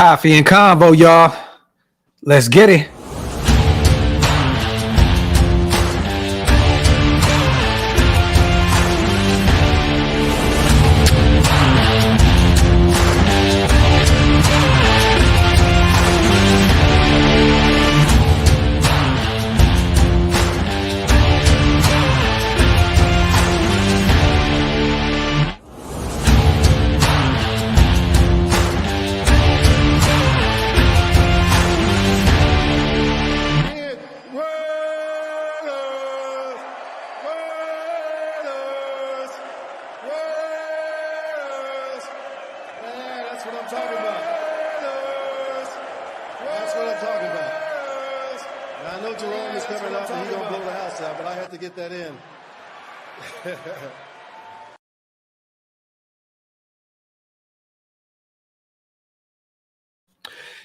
Coffee and Convo, y'all. Let's get it.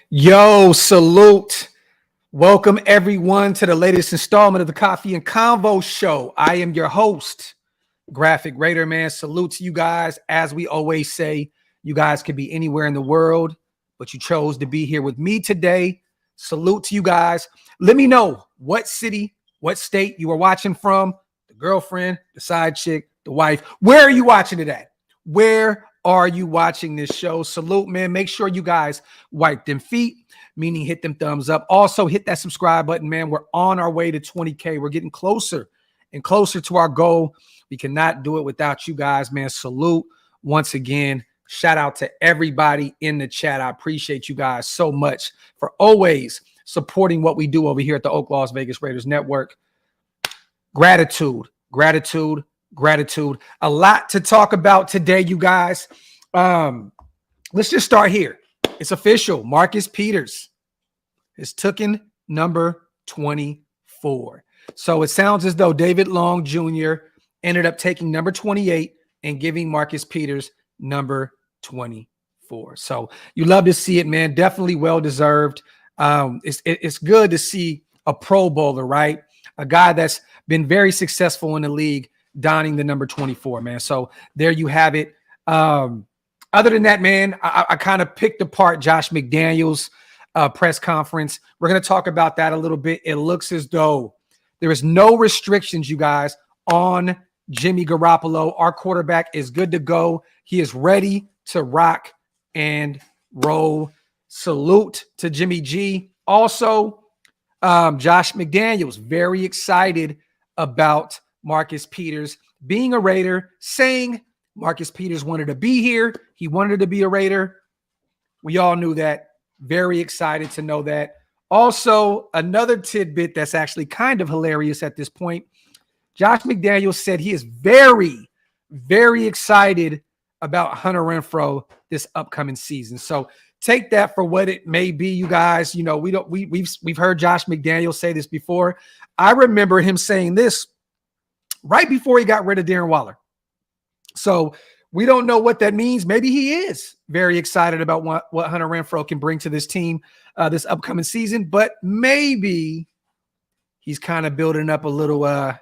Yo, salute. Welcome everyone to the latest installment of the Coffee and Convo show. I am your host, Graphk Raider, man. Salute to you guys. As we always say, you guys could be anywhere in the world, but you chose to be here with me today. Salute to you guys. Let me know what city, what state you are watching from, the girlfriend, the side chick, the wife. Where are you watching it at? Where are you watching this show? Salute, man. Make sure you guys wipe them feet, meaning hit them thumbs up. Also, hit that subscribe button, man. We're on our way to 20K. We're getting closer and closer to our goal. We cannot do it without you guys, man. Salute once again. Shout out to everybody in the chat. I appreciate you guys so much for always supporting what we do over here at the OakLosVegas Raiders Network. Gratitude, gratitude, gratitude. A lot to talk about today, you guys. Let's just start here. It's official. Marcus Peters is taking number 24. So it sounds as though David Long Jr. ended up taking number 28 and giving Marcus Peters number 24. So you love to see it, man. Definitely well-deserved. It's good to see a Pro Bowler, right? A guy that's been very successful in the league donning the number 24, man. So there you have it. Other than that, man, I kind of picked apart Josh McDaniels' press conference. We're going to talk about that a little bit. It looks as though there is no restrictions, you guys, on Jimmy Garoppolo. Our quarterback is good to go. He is ready to rock and roll. Salute to Jimmy G. Also, Josh McDaniels, very excited about Marcus Peters being a Raider, saying Marcus Peters wanted to be here. He wanted to be a Raider. We all knew that. Very excited to know that. Also, another tidbit that's actually kind of hilarious at this point. Josh McDaniels said he is very, very excited about Hunter Renfrow this upcoming season. So take that for what it may be, you guys. You know, we've heard Josh McDaniels say this before. I remember him saying this right before he got rid of Darren Waller. So we don't know what that means. Maybe he is very excited about what Hunter Renfrow can bring to this team this upcoming season, but maybe he's kind of building up a little, a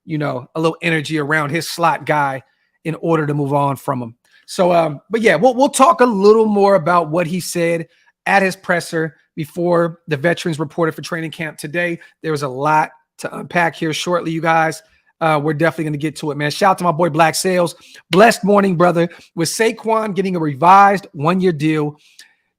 little energy around his slot guy in order to move on from him. So, but yeah, we'll talk a little more about what he said at his presser before the veterans reported for training camp today. There was a lot to unpack here shortly, you guys. We're definitely going to get to it, man. Shout out to my boy Black Sales. Blessed morning, brother. With Saquon getting a revised one-year deal,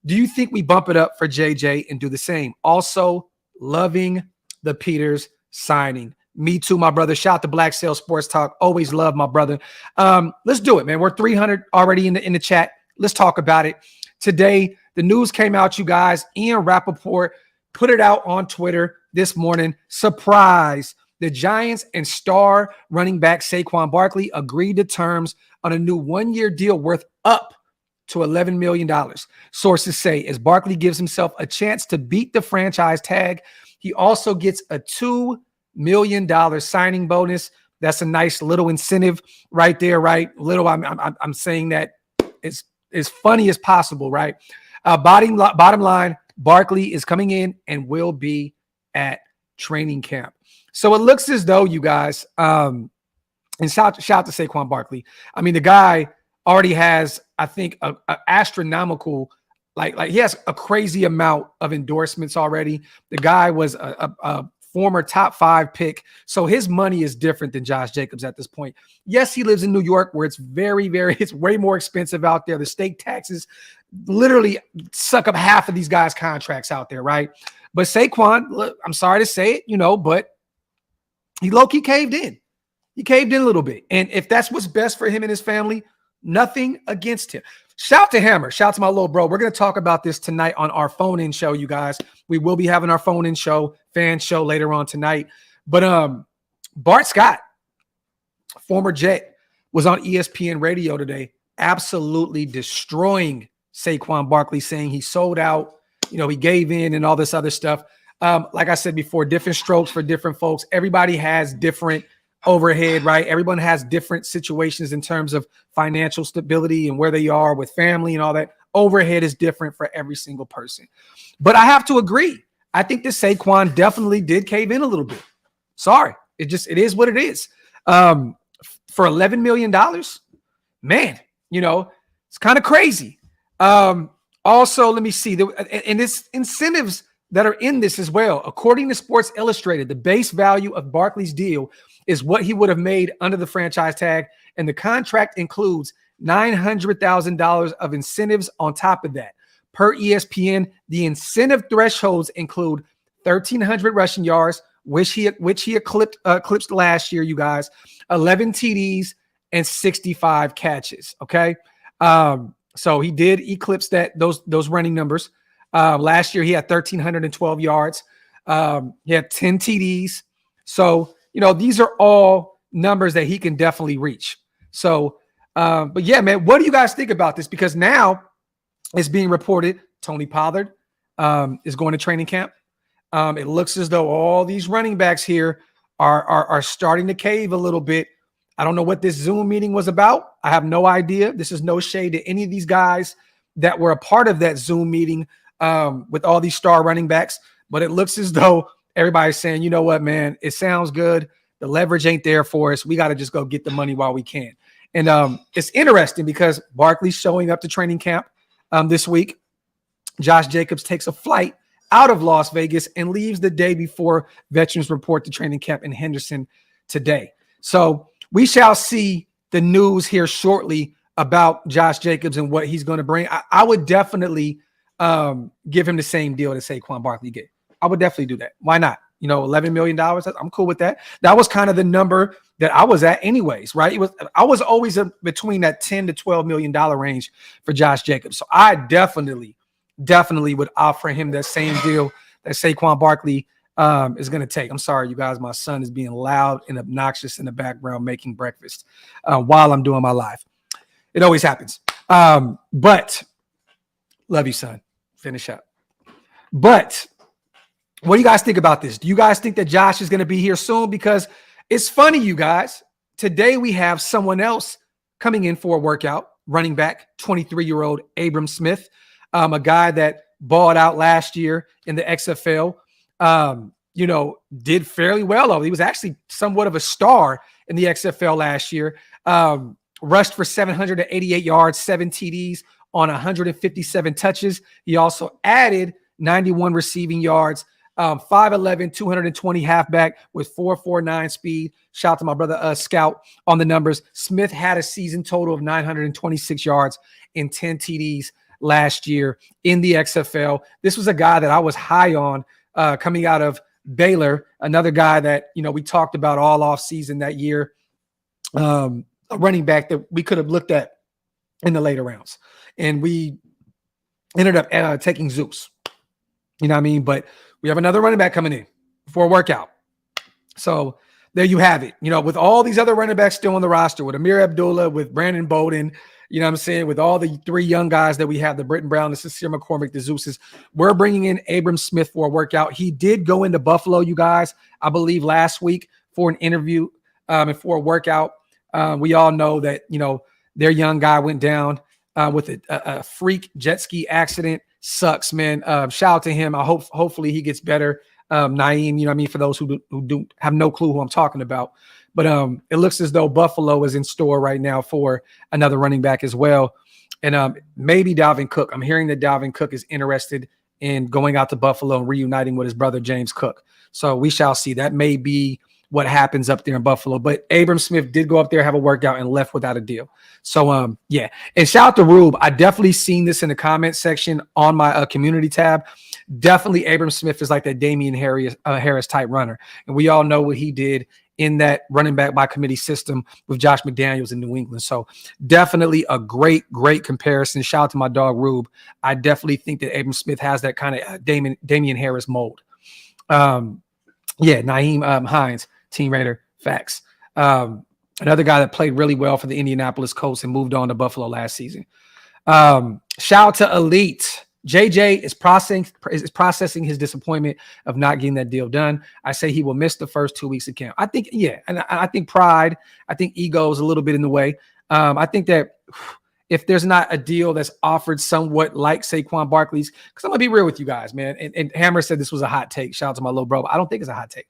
do you think we bump it up for JJ and do the same? Also, loving the Peters signing. Me too, my brother. Shout out to Black Sales Sports Talk. Always love my brother. Let's do it, man. We're 300 already in the chat. Let's talk about it. Today, the news came out, you guys. Ian Rappaport put it out on Twitter this morning. Surprise. The Giants and star running back Saquon Barkley agreed to terms on a new one-year deal worth up to $11 million. Sources say as Barkley gives himself a chance to beat the franchise tag, he also gets a $2 million signing bonus. That's a nice little incentive right there, right? Little, I'm saying that it's as funny as possible, right? Bottom line, Barkley is coming in and will be at training camp. So it looks as though, you guys, and shout out to Saquon Barkley. I mean, the guy already has, I think, an astronomical Like he has a crazy amount of endorsements already. The guy was a former top 5 pick. So his money is different than Josh Jacobs at this point. Yes, he lives in New York where it's it's way more expensive out there. The state taxes literally suck up half of these guys' contracts out there, right? But Saquon, look, I'm sorry to say it, but he low-key caved in. He caved in a little bit. And if that's what's best for him and his family, nothing against him. Shout to Hammer. Shout to my little bro. We're going to talk about this tonight on our phone-in show, you guys. We will be having our phone-in show, fan show later on tonight. But Bart Scott, former Jet, was on ESPN radio today, absolutely destroying Saquon Barkley, saying he sold out, he gave in and all this other stuff. Like I said before, different strokes for different folks. Everybody has different overhead, right? Everyone has different situations in terms of financial stability and where they are with family and all that. Overhead is different for every single person. But I have to agree. I think that Saquon definitely did cave in a little bit. Sorry. It is what it is. For $11 million, man, it's kind of crazy. Also, let me see. And it's incentives that are in this as well. According to Sports Illustrated, the base value of Barkley's deal is what he would have made under the franchise tag, and the contract includes $900,000 of incentives on top of that. Per ESPN, the incentive thresholds include 1,300 rushing yards, which he eclipsed last year, you guys, 11 TDs, and 65 catches, okay? So he did eclipse those running numbers. Last year, he had 1,312 yards. He had 10 TDs. So, these are all numbers that he can definitely reach. So, but yeah, man, what do you guys think about this? Because now it's being reported Tony Pollard is going to training camp. It looks as though all these running backs here are starting to cave a little bit. I don't know what this Zoom meeting was about. I have no idea. This is no shade to any of these guys that were a part of that Zoom meeting with all these star running backs. But it looks as though everybody's saying, you know what, man, it sounds good. The leverage ain't there for us. We got to just go get the money while we can. And it's interesting because Barkley's showing up to training camp this week. Josh Jacobs takes a flight out of Las Vegas and leaves the day before veterans report to training camp in Henderson today. So we shall see the news here shortly about Josh Jacobs and what he's going to bring. I would definitely give him the same deal that Saquon Barkley get. I would definitely do that. Why not? $11 million. I'm cool with that. That was kind of the number that I was at anyways, right? I was always between that $10 to $12 million range for Josh Jacobs. So I definitely would offer him that same deal that Saquon Barkley is going to take. I'm sorry, you guys. My son is being loud and obnoxious in the background making breakfast while I'm doing my live. It always happens. But love you, son. Finish up. But what do you guys think about this? Do you guys think that Josh is going to be here soon? Because it's funny, you guys. Today we have someone else coming in for a workout, running back, 23-year-old Abram Smith, a guy that balled out last year in the XFL, did fairly well. He was actually somewhat of a star in the XFL last year. Rushed for 788 yards, 7 TDs on 157 touches. He also added 91 receiving yards, 5'11", 220 halfback with 4.49 speed. Shout out to my brother Scout on the numbers. Smith had a season total of 926 yards and 10 TDs last year in the XFL. This was a guy that I was high on coming out of Baylor, another guy that, we talked about all off season that year, a running back that we could have looked at in the later rounds. And we ended up taking Zeus. You know what I mean? But we have another running back coming in for a workout. So there you have it. With all these other running backs still on the roster, with Amir Abdullah, with Brandon Bowden, with all the 3 young guys that we have, the Britton Brown, the Sincere McCormick, the Zeuses, we're bringing in Abram Smith for a workout. He did go into Buffalo, you guys, I believe last week for an interview and for a workout. We all know that, their young guy went down with a freak jet ski accident. Sucks, man. Shout out to him. Hopefully he gets better. Naeem, for those who do have no clue who I'm talking about. But it looks as though Buffalo is in store right now for another running back as well. And maybe Dalvin Cook. I'm hearing that Dalvin Cook is interested in going out to Buffalo and reuniting with his brother James Cook. So we shall see. That may be what happens up there in Buffalo. But Abram Smith did go up there, have a workout, and left without a deal. So, yeah. And shout out to Rube. I definitely seen this in the comment section on my community tab. Definitely Abram Smith is like that Damian Harris type runner. And we all know what he did in that running back by committee system with Josh McDaniels in New England. So definitely a great comparison. Shout out to my dog Rube. I definitely think that Abram Smith has that kind of Damian Harris mold. Yeah, Nyheim Hines, Team Raider, facts. Another guy that played really well for the Indianapolis Colts and moved on to Buffalo last season. Shout out to Elite. JJ is processing his disappointment of not getting that deal done. I say he will miss the first 2 weeks of camp. I think, yeah, and I think pride, I think ego is a little bit in the way. I think that if there's not a deal that's offered somewhat like Saquon Barkley's, because I'm gonna be real with you guys, man. And Hammer said this was a hot take. Shout out to my little bro. But I don't think it's a hot take.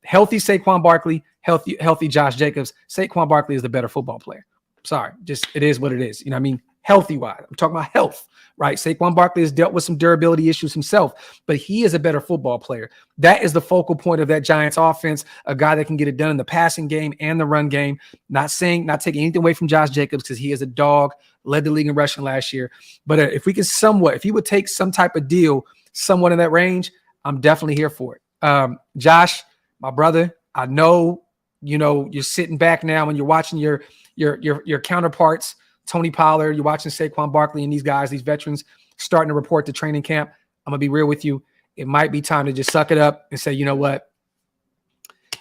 Healthy Saquon Barkley, healthy Josh Jacobs. Saquon Barkley is the better football player. Sorry, just it is what it is. You know what I mean? Healthy wise. I'm talking about health, right? Saquon Barkley has dealt with some durability issues himself, but he is a better football player. That is the focal point of that Giants offense, a guy that can get it done in the passing game and the run game. Not taking anything away from Josh Jacobs because he is a dog, led the league in rushing last year. But if we can if he would take some type of deal, somewhat in that range, I'm definitely here for it. Josh, my brother, I know, you're sitting back now and you're watching your counterparts, Tony Pollard, you're watching Saquon Barkley and these guys, these veterans starting to report to training camp. I'm going to be real with you. It might be time to just suck it up and say, you know what?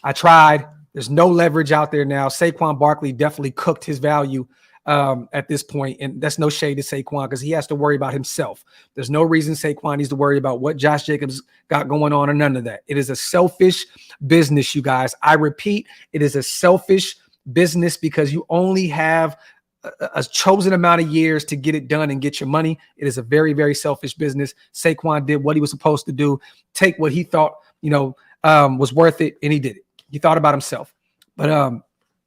I tried. There's no leverage out there now. Saquon Barkley definitely cooked his value at this point, and that's no shade to Saquon because he has to worry about himself. There's no reason Saquon needs to worry about what Josh Jacobs got going on or none of that. It is a selfish business, you guys. I repeat, it is a selfish business because you only have a chosen amount of years to get it done and get your money. It is a very, very selfish business. Saquon did what he was supposed to do, take what he thought, was worth it, and he did it. He thought about himself. But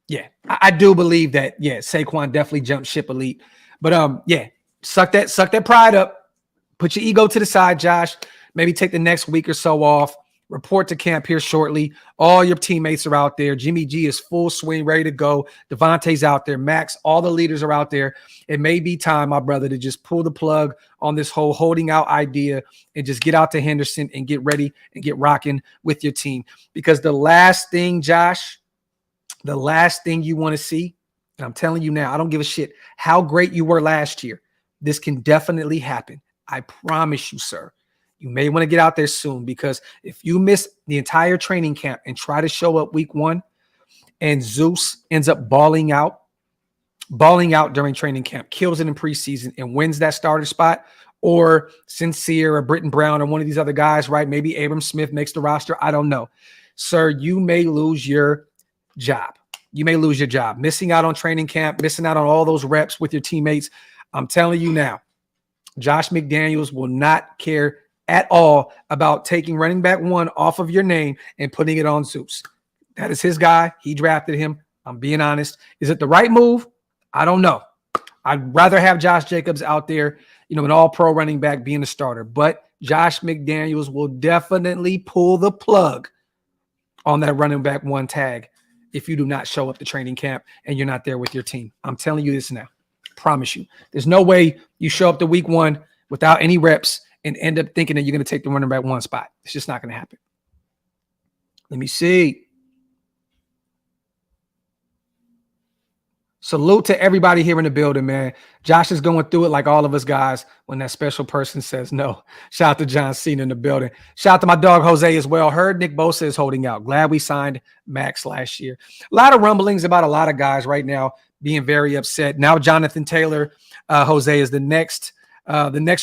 yeah, I do believe that, yeah, Saquon definitely jumped ship, Elite. But yeah, suck that pride up. Put your ego to the side, Josh. Maybe take the next week or so off. Report to camp here shortly. All your teammates are out there. Jimmy G is full swing, ready to go. Devontae's out there. Max, all the leaders are out there. It may be time, my brother, to just pull the plug on this whole holding out idea and just get out to Henderson and get ready and get rocking with your team. Because the last thing, Josh, the last thing you want to see, and I'm telling you now, I don't give a shit how great you were last year. This can definitely happen. I promise you, sir. You may want to get out there soon because if you miss the entire training camp and try to show up week 1 and Zeus ends up balling out during training camp, kills it in preseason and wins that starter spot, or Sincere or Britton Brown or one of these other guys, right? Maybe Abram Smith makes the roster. I don't know. Sir, you may lose your job. You may lose your job. Missing out on training camp, missing out on all those reps with your teammates. I'm telling you now, Josh McDaniels will not care at all about taking running back 1 off of your name and putting it on Zeus. That is his guy. He drafted him. I'm being honest. Is it the right move? I don't know. I'd rather have Josh Jacobs out there, an all-pro running back being the starter. But Josh McDaniels will definitely pull the plug on that running back 1 tag if you do not show up to training camp and you're not there with your team. I'm telling you this now. Promise you. There's no way you show up to week 1 without any reps and end up thinking that you're going to take the running back 1 spot. It's just not going to happen. Let me see. Salute to everybody here in the building, man. Josh is going through it like all of us guys when that special person says no. Shout out to John Cena in the building. Shout out to my dog Jose as well. Heard Nick Bosa is holding out. Glad we signed Max last year. A lot of rumblings about a lot of guys right now being very upset. Now Jonathan Taylor, Jose, is the next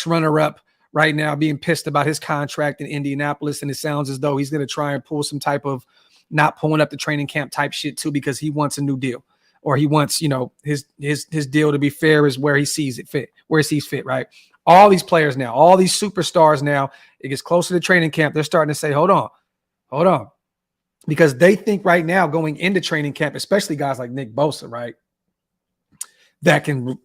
runner-up right now, being pissed about his contract in Indianapolis, and it sounds as though he's going to try and pull some type of not pulling up the training camp type shit too because he wants a new deal, or he wants his deal to be fair is where he sees fit, right? All these players now, all these superstars now, it gets closer to training camp, they're starting to say, hold on, because they think right now going into training camp, especially guys like Nick Bosa, right, that can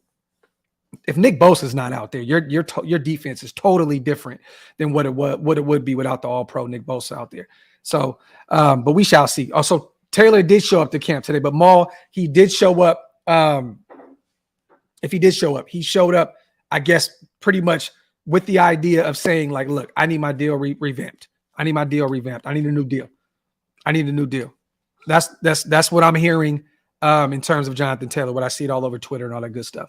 if Nick Bosa's not out there, your defense is totally different than what it would be without the All-Pro Nick Bosa out there. So, but we shall see. Also, Taylor did show up to camp today, but Maul, he did show up. If he did show up, he showed up, I guess, pretty much with the idea of saying, like, look, I need my deal revamped. I need my deal revamped. I need a new deal. I need a new deal. That's what I'm hearing in terms of Jonathan Taylor, what I see it all over Twitter and all that good stuff.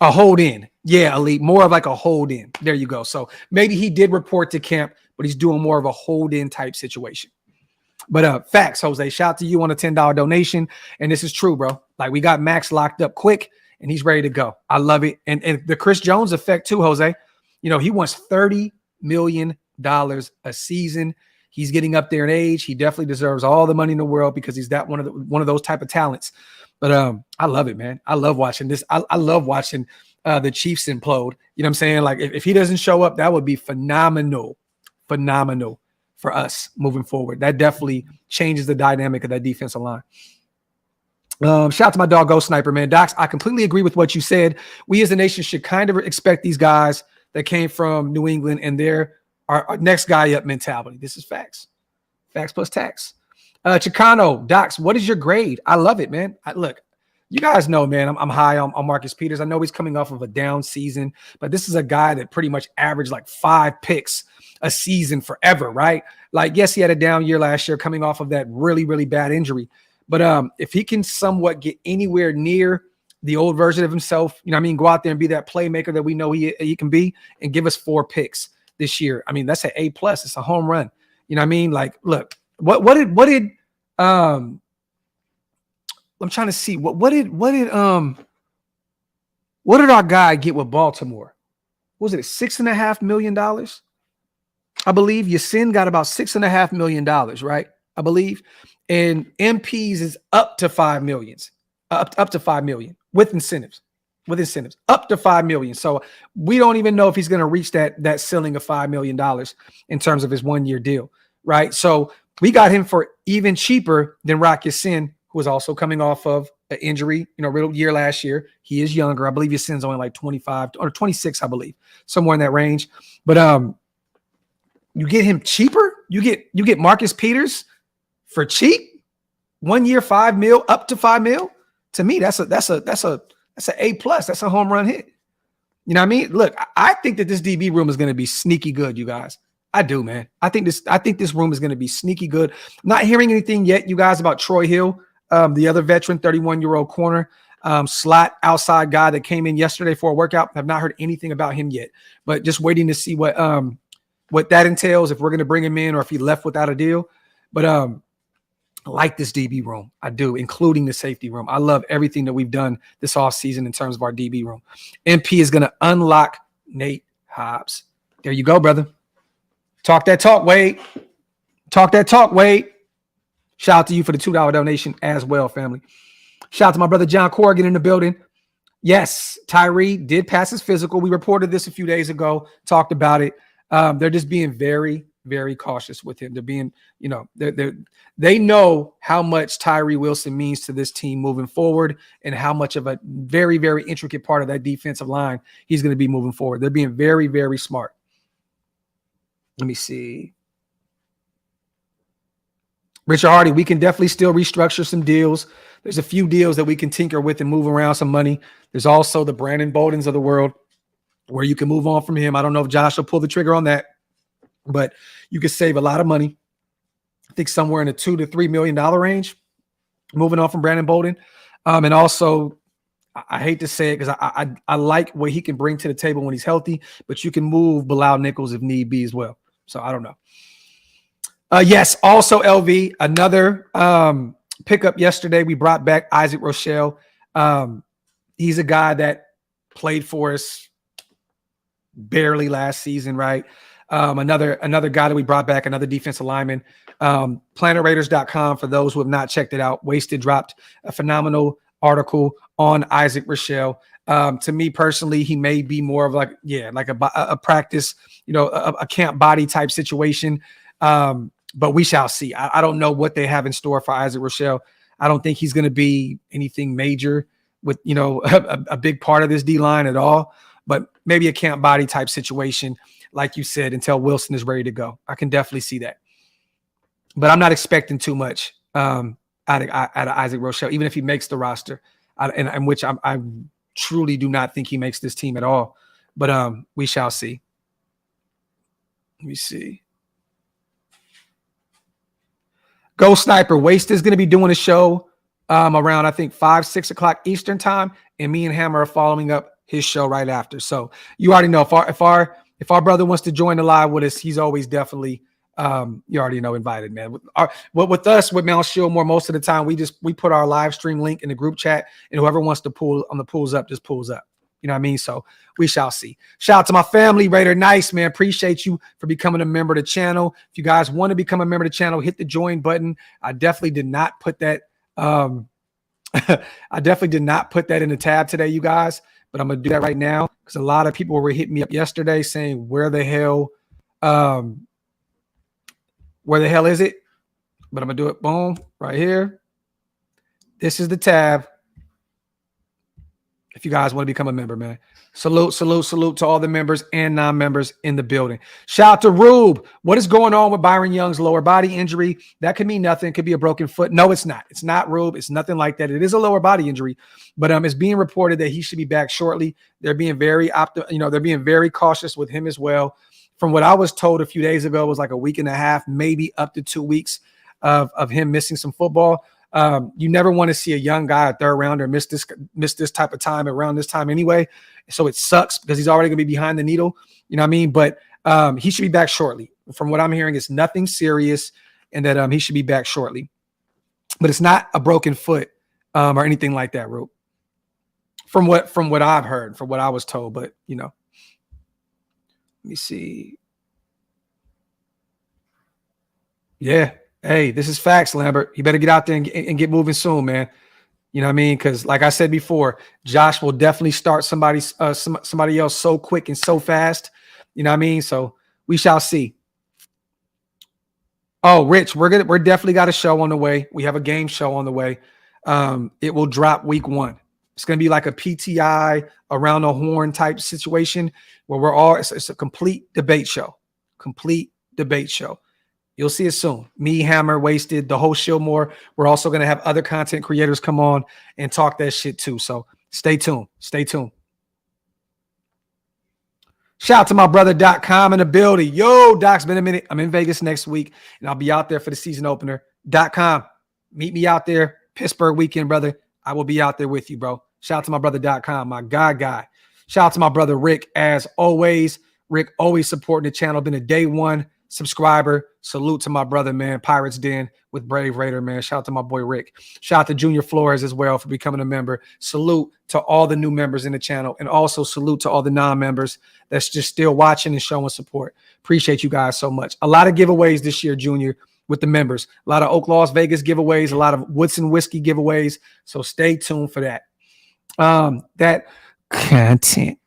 A hold in. Yeah, Elite. More of like a hold in. There you go. So maybe he did report to camp, but he's doing more of a hold in type situation. But facts, Jose. Shout out to you on a $10 donation. And this is true, bro. Like, we got Max locked up quick and he's ready to go. I love it. And the Chris Jones effect too, Jose. You know, he wants $30 million a season. He's getting up there in age. He definitely deserves all the money in the world because he's that one of those type of talents. But I love it, man. I love watching this. I love watching the Chiefs implode. You know what I'm saying? Like, if he doesn't show up, that would be phenomenal for us moving forward. That definitely changes the dynamic of that defensive line. Shout out to my dog Ghost Sniper, man. Docs, I completely agree with what you said. We as a nation should kind of expect these guys that came from New England and their our next guy up mentality. This is facts. Facts plus tax. Chicano, Docs, what is your grade? I love it, man. Look, you guys know, man, I'm high on Marcus Peters. I know he's coming off of a down season, but this is a guy that pretty much averaged like 5 picks a season forever, right? Like, yes, he had a down year last year coming off of that really, really bad injury. But if he can somewhat get anywhere near the old version of himself, you know what I mean, go out there and be that playmaker that we know he can be and give us 4 picks this year. I mean, that's an A+. It's a home run. You know what I mean? Like, look, what did I'm trying to see what did our guy get with Baltimore? Was it $6.5 million? I believe Yasin got about $6.5 million, right? I believe. And MPs is up to $5 million. Up to $5 million with incentives. Up to $5 million. So we don't even know if he's going to reach that ceiling of $5 million in terms of his 1-year deal, right? So we got him for even cheaper than Rock Yasin, who was also coming off of an injury, real year last year. He is younger. I believe Yasin's only like 25 or 26, I believe, somewhere in that range. But you get him cheaper. You get Marcus Peters for cheap. 1 year, $5 million, up to $5 million. To me, that's an A+. That's a home run hit. You know what I mean? Look, I think that this DB room is going to be sneaky good, you guys. I do, man. I think this room is going to be sneaky good. Not hearing anything yet, you guys, about Troy Hill, the other veteran, 31-year-old corner, slot outside guy that came in yesterday for a workout. I've not heard anything about him yet, but just waiting to see what that entails, if we're going to bring him in or if he left without a deal. But I like this DB room. I do, including the safety room. I love everything that we've done this offseason in terms of our DB room. MP is going to unlock Nate Hobbs. There you go, brother. Talk that talk, Wade. Talk that talk, Wade. Shout out to you for the $2 donation as well, family. Shout out to my brother John Corrigan in the building. Yes, Tyree did pass his physical. We reported this a few days ago, talked about it. They're just being very, very cautious with him. They're being, they know how much Tyree Wilson means to this team moving forward and how much of a very, very intricate part of that defensive line he's going to be moving forward. They're being very, very smart. Let me see. Richard Hardy, we can definitely still restructure some deals. There's a few deals that we can tinker with and move around some money. There's also the Brandon Boldens of the world where you can move on from him. I don't know if Josh will pull the trigger on that, but you could save a lot of money. I think somewhere in the $2 to $3 million range, moving on from Brandon Bolden. And also, I hate to say it because I like what he can bring to the table when he's healthy, but you can move Bilal Nichols if need be as well. So I don't know. Yes, also LV, another pickup yesterday. We brought back Isaac Rochelle. He's a guy that played for us barely last season, right? Another guy that we brought back, another defensive lineman. PlanetRaiders.com, for those who have not checked it out. Wasted dropped a phenomenal article on Isaac Rochelle. To me personally, he may be more of like a practice, a camp body type situation. But we shall see. I don't know what they have in store for Isaac Rochelle. I don't think he's going to be anything major. with a big part of this D line at all, but maybe a camp body type situation, like you said, until Wilson is ready to go. I can definitely see that, but I'm not expecting too much out of Isaac Rochelle, even if he makes the roster, and which I truly do not think he makes this team at all. But we shall see. Let me see. Go Sniper. Waste is going to be doing a show around, I think, 5-6 o'clock Eastern time, and me and Hammer are following up his show right after. So you already know if our brother wants to join the live with us, he's always definitely you already know invited, man. With us with Mount Shieldmore, most of the time we put our live stream link in the group chat, and whoever wants to pull on the pulls up just pulls up. You know what I mean? So we shall see. Shout out to my family, Raider Nice, man. Appreciate you for becoming a member of the channel. If you guys want to become a member of the channel, hit the join button. I definitely did not put that. I definitely did not put that in the tab today, you guys. But I'm gonna do that right now because a lot of people were hitting me up yesterday saying, "Where the hell is it?" But I'm gonna do it. Boom, right here. This is the tab. If you guys want to become a member, man. Salute to all the members and non-members in the building. Shout out to Rube. What is going on with Byron Young's lower body injury? That could mean nothing. It could be a broken foot. No, it's not. It's not, Rube. It's nothing like that. It is a lower body injury, but it's being reported that he should be back shortly. They're being very they're being very cautious with him as well. From what I was told a few days ago, it was like a week and a half, maybe up to 2 weeks of him missing some football. You never want to see a young guy, a third rounder, miss this type of time around this time anyway. So it sucks because he's already going to be behind the needle. You know what I mean? But he should be back shortly. From what I'm hearing, it's nothing serious, and that he should be back shortly. But it's not a broken foot or anything like that, Roop. From what I've heard, from what I was told. But let me see. Yeah. Hey, this is facts, Lambert. You better get out there and get moving soon, man. You know what I mean? Because like I said before, Josh will definitely start somebody else so quick and so fast. You know what I mean? So we shall see. Oh, Rich, we're definitely got a show on the way. We have a game show on the way. It will drop week 1. It's going to be like a PTI around the horn type situation where it's a complete debate show. Complete debate show. You'll see it soon. Me, Hammer, Wasted, the whole Shieldmore. We're also going to have other content creators come on and talk that shit too. So stay tuned. Stay tuned. Shout out to my brother.com in the building. Yo, Doc's been a minute. I'm in Vegas next week, and I'll be out there for the season opener. .com. Meet me out there. Pittsburgh weekend, brother. I will be out there with you, bro. Shout out to my brother.com, my guy. Shout out to my brother Rick, as always. Rick always supporting the channel. Been a day one subscriber. Salute to my brother, man. Pirates Den with Brave Raider, man. Shout out to my boy Rick. Shout out to Junior Flores as well for becoming a member. Salute to all the new members in the channel, and also salute to all the non-members that's just still watching and showing support. Appreciate you guys so much. A lot of giveaways this year, Junior, with the members. A lot of OakLosVegas giveaways, a lot of Woodson Whiskey giveaways. So stay tuned for that. That content.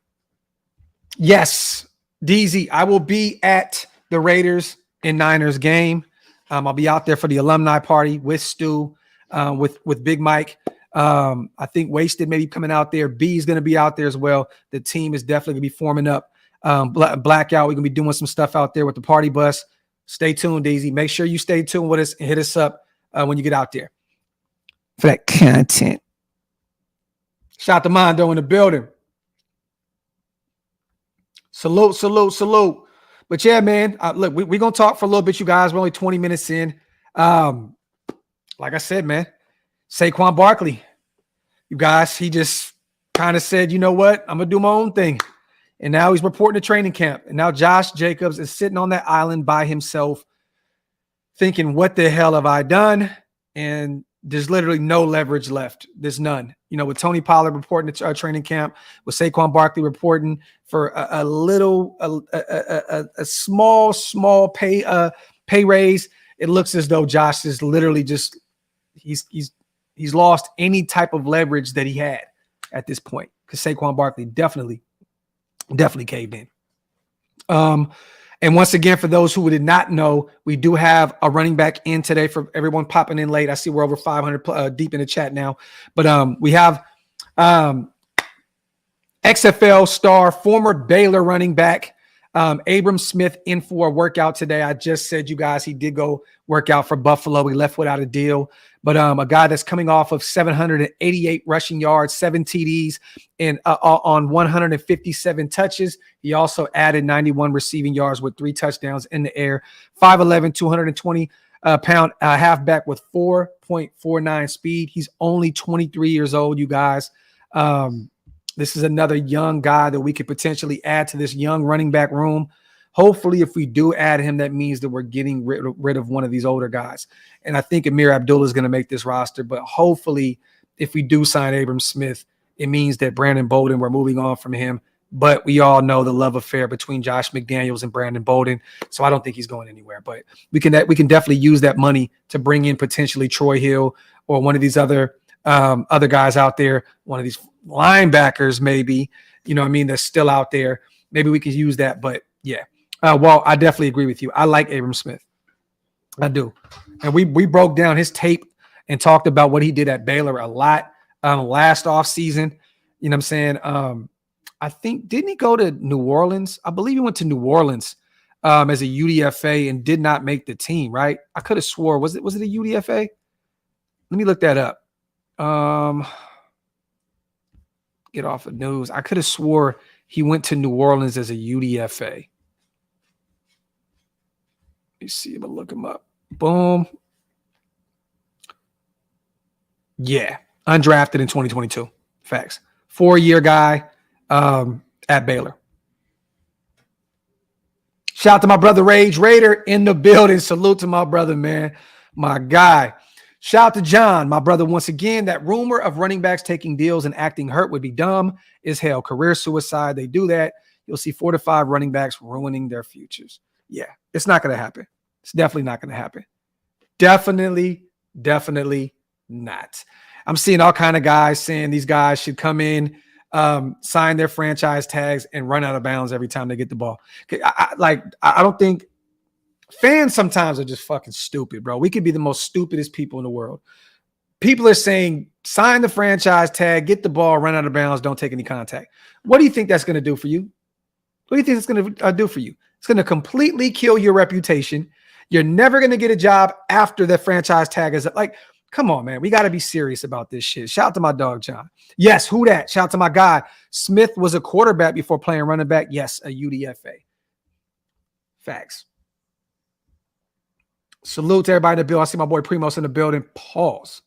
Yes, DZ, I will be at the Raiders and Niners game. I'll be out there for the alumni party with Stu, with Big Mike. I think Wasted may be coming out there. B is going to be out there as well. The team is definitely going to be forming up. Blackout, we're going to be doing some stuff out there with the party bus. Stay tuned, DZ. Make sure you stay tuned with us and hit us up when you get out there for that content. Shout out to Mondo in the building. Salute. But yeah, man, look, we're going to talk for a little bit, you guys. We're only 20 minutes in. Like I said, man, Saquon Barkley, you guys, he just kind of said, you know what? I'm going to do my own thing. And now he's reporting to training camp. And now Josh Jacobs is sitting on that island by himself thinking, what the hell have I done? And there's literally no leverage left. There's none. With Tony Pollard reporting to training camp, with Saquon Barkley reporting for a small pay raise, it looks as though Josh is literally just he's lost any type of leverage that he had at this point, because Saquon Barkley definitely caved in. And once again, for those who did not know, we do have a running back in today for everyone popping in late. I see we're over 500 deep in the chat now, but we have XFL star, former Baylor running back, Abram Smith in for a workout today. I just said, you guys, he did go work out for Buffalo. He left without a deal. But a guy that's coming off of 788 rushing yards, 7 TDs, and on 157 touches. He also added 91 receiving yards with 3 touchdowns in the air. 5'11", 220 pound halfback with 4.49 speed. He's only 23 years old, you guys. This is another young guy that we could potentially add to this young running back room. Hopefully, if we do add him, that means that we're getting rid of one of these older guys. And I think Amir Abdullah is going to make this roster. But hopefully, if we do sign Abram Smith, it means that Brandon Bolden, we're moving on from him. But we all know the love affair between Josh McDaniels and Brandon Bolden. So I don't think he's going anywhere. But we can definitely use that money to bring in potentially Troy Hill or one of these other guys out there, one of these linebackers maybe, that's still out there. Maybe we could use that. But, yeah. Well, I definitely agree with you. I like Abram Smith. I do. And we broke down his tape and talked about what he did at Baylor a lot last offseason. You know what I'm saying? I think, didn't he go to New Orleans? I believe he went to New Orleans as a UDFA and did not make the team, right? I could have swore. Was it a UDFA? Let me look that up. Get off the news. I could have swore he went to New Orleans as a UDFA. Let me see. I'm going to look him up. Boom. Yeah. Undrafted in 2022. Facts. 4-year guy at Baylor. Shout out to my brother Rage Raider in the building. Salute to my brother, man. My guy. Shout out to John, my brother, once again. That rumor of running backs taking deals and acting hurt would be dumb as hell. Career suicide. They do that. You'll see 4 to 5 running backs ruining their futures. Yeah, it's not going to happen. It's definitely not going to happen. Definitely not. I'm seeing all kind of guys saying these guys should come in, sign their franchise tags, and run out of bounds every time they get the ball. I don't think fans sometimes are just fucking stupid, bro. We could be the most stupidest people in the world. People are saying, sign the franchise tag, get the ball, run out of bounds, don't take any contact. What do you think that's going to do for you? What do you think it's going to do for you? It's going to completely kill your reputation. You're never going to get a job after the franchise tag is up. Like, come on, man. We got to be serious about this shit. Shout out to my dog, John. Yes, who that? Shout out to my guy. Smith was a quarterback before playing running back. Yes, a UDFA. Facts. Salute to everybody in the building. I see my boy Primos in the building. Pause.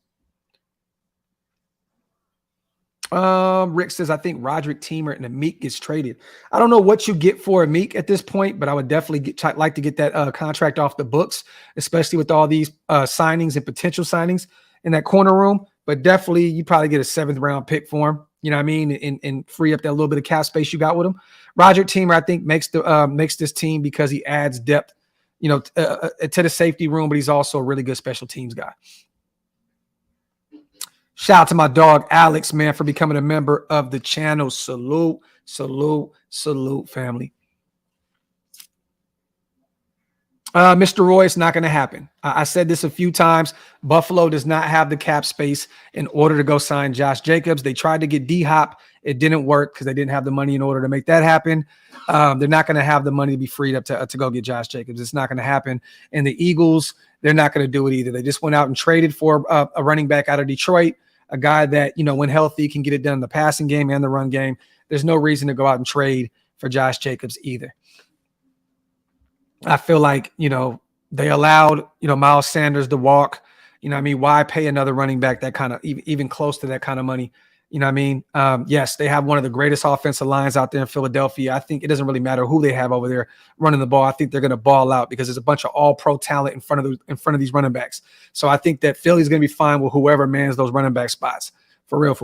Rick says, I think Roderick Teamer and Amik gets traded. I don't know what you get for Amik at this point, but I would definitely like to get that contract off the books, especially with all these signings and potential signings in that corner room. But definitely, you probably get a 7th round pick for him. You know what I mean? And free up that little bit of cap space you got with him. Roderick Teamer, I think, makes this team because he adds depth, to the safety room, but he's also a really good special teams guy. Shout out to my dog, Alex, man, for becoming a member of the channel. Salute, family. Mr. Roy, it's not going to happen. I said this a few times. Buffalo does not have the cap space in order to go sign Josh Jacobs. They tried to get D-Hop. It didn't work because they didn't have the money in order to make that happen. They're not going to have the money to be freed up to go get Josh Jacobs. It's not going to happen. And the Eagles, they're not going to do it either. They just went out and traded for a running back out of Detroit, a guy that, when healthy, can get it done in the passing game and the run game. There's no reason to go out and trade for Josh Jacobs either. I feel like, they allowed, Miles Sanders to walk. Why pay another running back that kind of even close to that kind of money? Yes, they have one of the greatest offensive lines out there in Philadelphia. I think it doesn't really matter who they have over there running the ball. I think they're going to ball out because there's a bunch of all-pro talent in front of these running backs. So I think that Philly's going to be fine with whoever mans those running back spots. For real.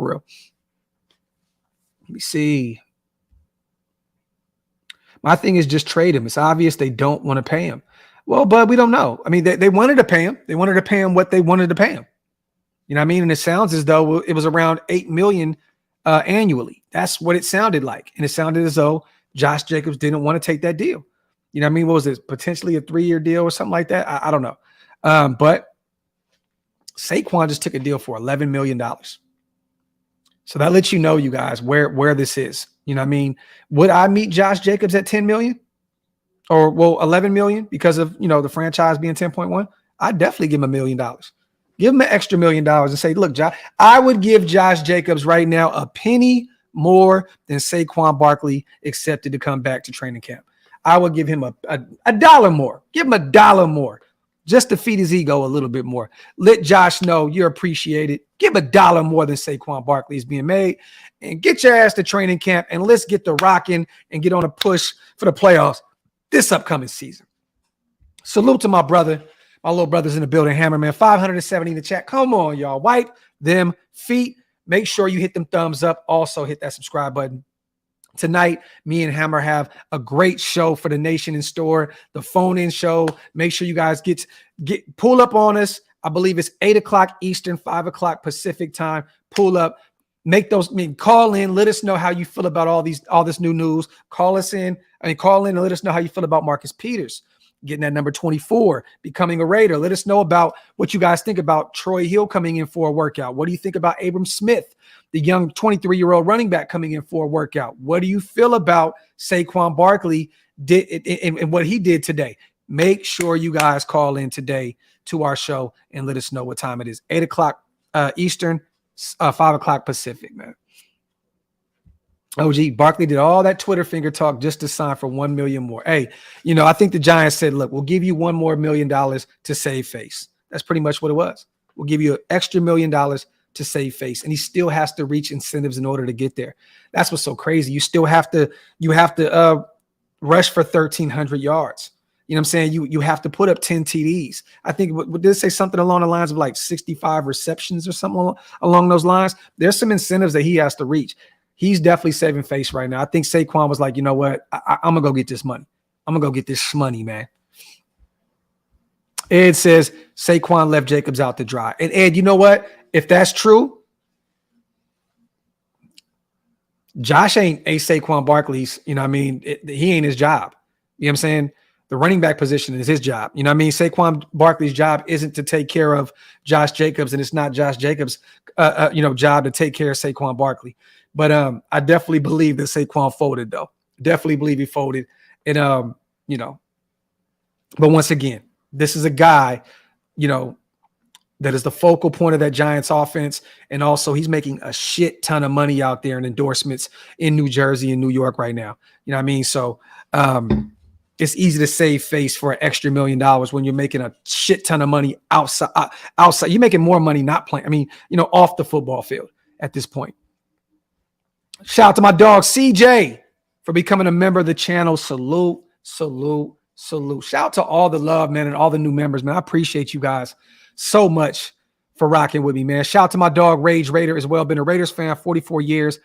Let me see. My thing is just trade him. It's obvious they don't want to pay him. Well, but we don't know. They wanted to pay him. They wanted to pay him what they wanted to pay him. And it sounds as though it was around $8 million annually. That's what it sounded like. And it sounded as though Josh Jacobs didn't want to take that deal. What was it? Potentially a 3-year deal or something like that? I don't know. But Saquon just took a deal for $11 million. So that lets you know, you guys, where this is. You know what I mean? Would I meet Josh Jacobs at 10 million or 11 million because of, the franchise being 10.1? I'd definitely give him $1 million. Give him an extra $1 million and say, look, Josh, I would give Josh Jacobs right now a penny more than Saquon Barkley accepted to come back to training camp. I would give him a dollar more. Give him a dollar more just to feed his ego a little bit more. Let Josh know you're appreciated. Give him a dollar more than Saquon Barkley is being made and get your ass to training camp and let's get the rocking and get on a push for the playoffs this upcoming season. Salute to my brother. My little brother's in the building, Hammerman. 570 in the chat. Come on, y'all. Wipe them feet. Make sure you hit them thumbs up. Also, hit that subscribe button. Tonight, me and Hammer have a great show for the nation in store. The phone-in show. Make sure you guys get pull up on us. I believe it's 8 o'clock Eastern, 5 o'clock Pacific time. Pull up. Call in. Let us know how you feel about all this new news. Call in and let us know how you feel about Marcus Peters getting that number 24, becoming a Raider. Let us know about what you guys think about Troy Hill coming in for a workout. What do you think about Abram Smith, the young 23-year-old running back coming in for a workout? What do you feel about Saquon Barkley and what he did today? Make sure you guys call in today to our show and let us know what time it is. 8 o'clock Eastern, 5 o'clock Pacific, man. OG, Barkley did all that Twitter finger talk just to sign for $1 million more. Hey, I think the Giants said, look, we'll give you $1 more million to save face. That's pretty much what it was. We'll give you an extra $1 million to save face. And he still has to reach incentives in order to get there. That's what's so crazy. You still have to rush for 1,300 yards. You know what I'm saying? You have to put up 10 TDs. I think, did it say something along the lines of like 65 receptions or something along those lines? There's some incentives that he has to reach. He's definitely saving face right now. I think Saquon was like, you know what? I'm going to go get this money. I'm going to go get this money, man. Ed says Saquon left Jacobs out to dry. And Ed, you know what? If that's true, Josh ain't Saquon Barkley's, he ain't his job. You know what I'm saying? The running back position is his job. You know what I mean? Saquon Barkley's job isn't to take care of Josh Jacobs, and it's not Josh Jacobs' job to take care of Saquon Barkley. But I definitely believe that Saquon folded, though. Definitely believe he folded. And, but once again, this is a guy, that is the focal point of that Giants offense. And also he's making a shit ton of money out there in endorsements in New Jersey and New York right now. You know what I mean? So it's easy to save face for an extra $1 million when you're making a shit ton of money outside. You're making more money not playing. Off the football field at this point. Shout out to my dog CJ for becoming a member of the channel. Salute. Shout out to all the love, man, and all the new members, man. I appreciate you guys so much for rocking with me, man. Shout out to my dog Rage Raider as well. Been a Raiders fan 44 years.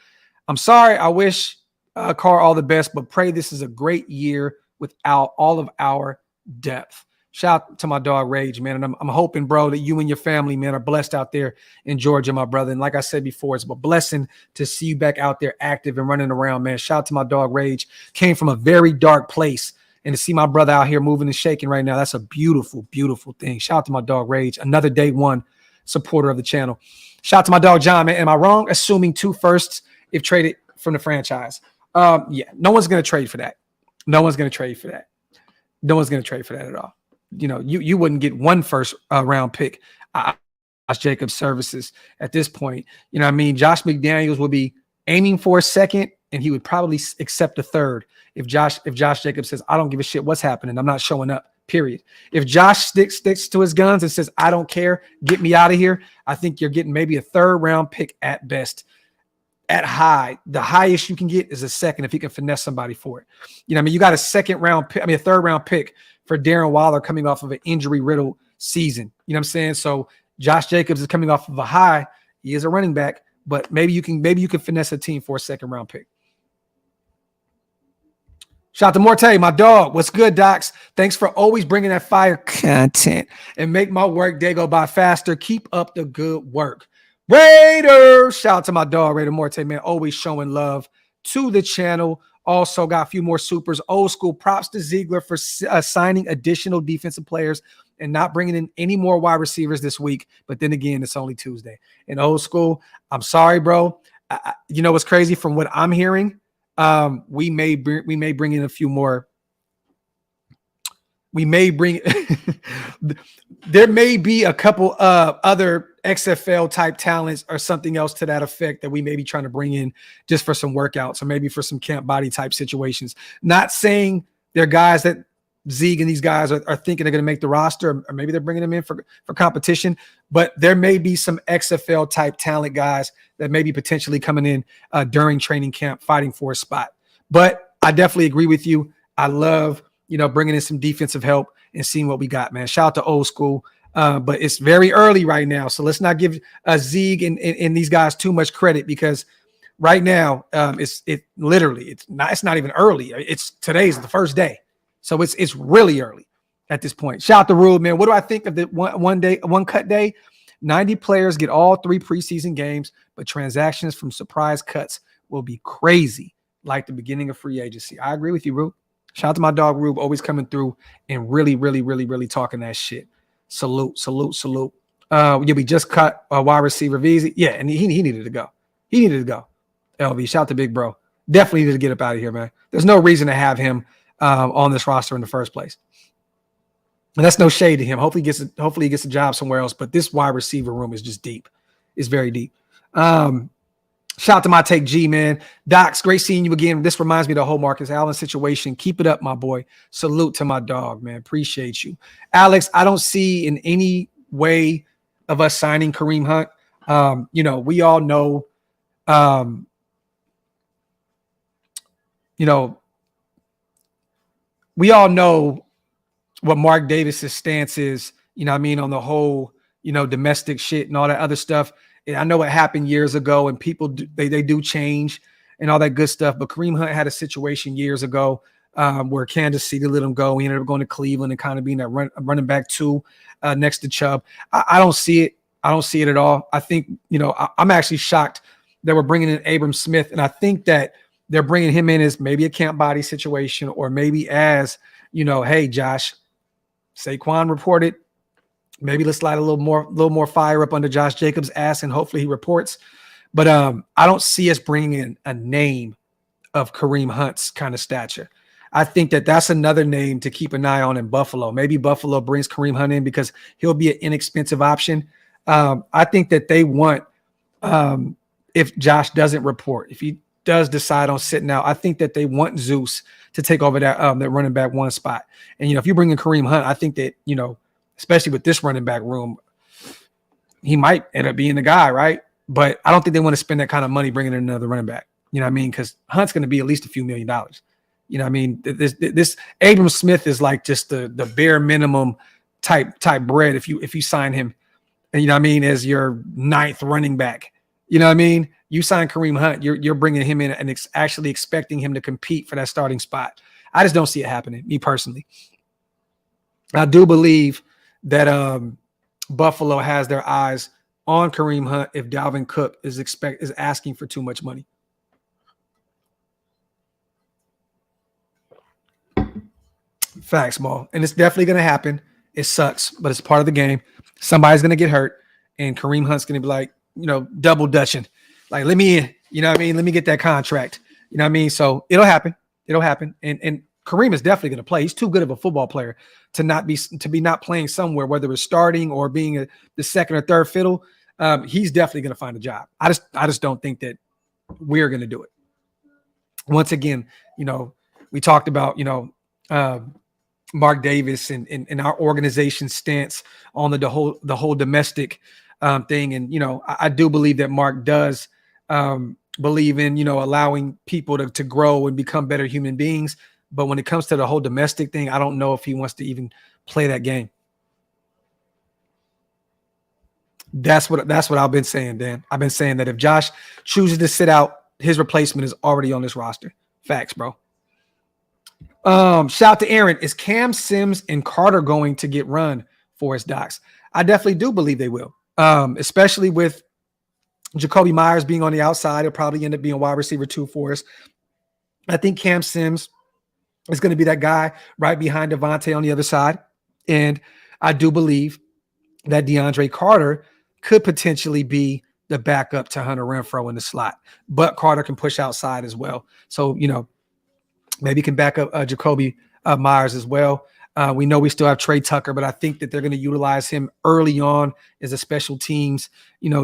I'm sorry. I wish Carr all the best, but pray this is a great year without all of our depth. Shout out to my dog Rage, man. And I'm hoping, bro, that you and your family, man, are blessed out there in Georgia, my brother. And like I said before, it's a blessing to see you back out there active and running around, man. Shout out to my dog Rage. Came from a very dark place. And to see my brother out here moving and shaking right now, that's a beautiful, beautiful thing. Shout out to my dog Rage, another day one supporter of the channel. Shout out to my dog John, man. Am I wrong assuming 2 firsts if traded from the franchise? Yeah, no one's going to trade for that. No one's going to trade for that. No one's going to trade for that at all. You wouldn't get 1 first round pick. Josh Jacobs services at this point. You know what I mean? Josh McDaniels would be aiming for a second, and he would probably accept a third if Josh Jacobs says, I don't give a shit what's happening. I'm not showing up, period. If Josh sticks to his guns and says, I don't care, get me out of here, I think you're getting maybe a 3rd round pick at best. At high, the highest you can get is a 2nd if he can finesse somebody for it. You know what I mean? You got a 2nd round pick, a 3rd round pick for Darren Waller coming off of an injury-riddled season. You know what I'm saying? So Josh Jacobs is coming off of a high. He is a running back, but maybe you can finesse a team for a 2nd round pick. Shout out to Morte, my dog. What's good, Docs? Thanks for always bringing that fire content and make my work day go by faster. Keep up the good work. Raiders! Shout out to my dog, Raider Morte, man. Always showing love to the channel. Also got a few more supers. Old school props to Ziegler for signing additional defensive players and not bringing in any more wide receivers this week. But then again, it's only Tuesday. And old school, I'm sorry, bro. you know what's crazy from what I'm hearing? We may bring in a few more. We may bring there may be a couple of other XFL type talents or something else to that effect that we may be trying to bring in just for some workouts or maybe for some camp body type situations. Not saying they're guys that Zeig and these guys are thinking they're going to make the roster, or maybe they're bringing them in for competition, but there may be some XFL type talent guys that may be potentially coming in during training camp fighting for a spot. But I definitely agree with you. I love, bringing in some defensive help and seeing what we got, man. Shout out to old school. But it's very early right now. So let's not give Zeig and these guys too much credit, because right now it's not even early. Today's the first day. So it's really early at this point. Shout out to Rube, man. What do I think of the one cut day? 90 players get all 3 preseason games, but transactions from surprise cuts will be crazy, like the beginning of free agency. I agree with you, Rube. Shout out to my dog Rube, always coming through and really, really, really, really talking that shit. Salute. Yeah, we just cut a wide receiver Veezy. Yeah, and he needed to go. LV, shout out to Big Bro. Definitely needed to get up out of here, man. There's no reason to have him on this roster in the first place. And that's no shade to him. Hopefully he gets a job somewhere else. But this wide receiver room is just deep. It's very deep. Shout out to my take G, man. Docs, great seeing you again. This reminds me of the whole Marcus Allen situation. Keep it up, my boy. Salute to my dog, man. Appreciate you. Alex, I don't see in any way of us signing Kareem Hunt. We all know, we all know what Mark Davis's stance is, on the whole, domestic shit and all that other stuff. I know it happened years ago, and people they do change and all that good stuff. But Kareem Hunt had a situation years ago where Kansas City let him go. He ended up going to Cleveland and kind of being that running back 2 next to Chubb. I don't see it. I don't see it at all. I think, I'm actually shocked that we're bringing in Abram Smith, and I think that they're bringing him in as maybe a camp body situation, or maybe as, hey, Josh, Saquon reported. Maybe let's light a little more fire up under Josh Jacobs' ass, and hopefully he reports. But I don't see us bringing in a name of Kareem Hunt's kind of stature. I think that that's another name to keep an eye on in Buffalo. Maybe Buffalo brings Kareem Hunt in because he'll be an inexpensive option. I think that they want, if Josh doesn't report, if he does decide on sitting out, I think that they want Zeus to take over that running back 1 spot. And, if you bring in Kareem Hunt, I think that, especially with this running back room, he might end up being the guy, right? But I don't think they want to spend that kind of money bringing in another running back. You know what I mean? Because Hunt's going to be at least a few $1 million. You know what I mean? This Abram Smith is like just the bare minimum type bread if you sign him, and as your 9th running back. You know what I mean? You sign Kareem Hunt, you're bringing him in and actually expecting him to compete for that starting spot. I just don't see it happening, me personally. I do believe that Buffalo has their eyes on Kareem Hunt if Dalvin Cook is asking for too much money. Facts, Maul. And it's definitely going to happen. It sucks, but it's part of the game. Somebody's going to get hurt, and Kareem Hunt's going to be like, double dutching. Like, let me in. You know what I mean? Let me get that contract. You know what I mean? So it'll happen. And Kareem is definitely going to play. He's too good of a football player to be not playing somewhere, whether it's starting or being the second or third fiddle. He's definitely going to find a job. I just don't think that we're going to do it. Once again, we talked about, Mark Davis and our organization's stance on the whole domestic thing. And, I do believe that Mark does believe in, allowing people to grow and become better human beings. But when it comes to the whole domestic thing, I don't know if he wants to even play that game. That's what I've been saying, Dan. I've been saying that if Josh chooses to sit out, his replacement is already on this roster. Facts, bro. Shout out to Aaron. Is Cam Sims and Carter going to get run for his Docs? I definitely do believe they will. Especially with Jacoby Myers being on the outside. He'll probably end up being wide receiver 2 for us. I think Cam Sims is going to be that guy right behind Devontae on the other side. And I do believe that DeAndre Carter could potentially be the backup to Hunter Renfrow in the slot. But Carter can push outside as well. So, maybe can back up Jacoby Myers as well. We know we still have Trey Tucker, but I think that they're going to utilize him early on as a special teams,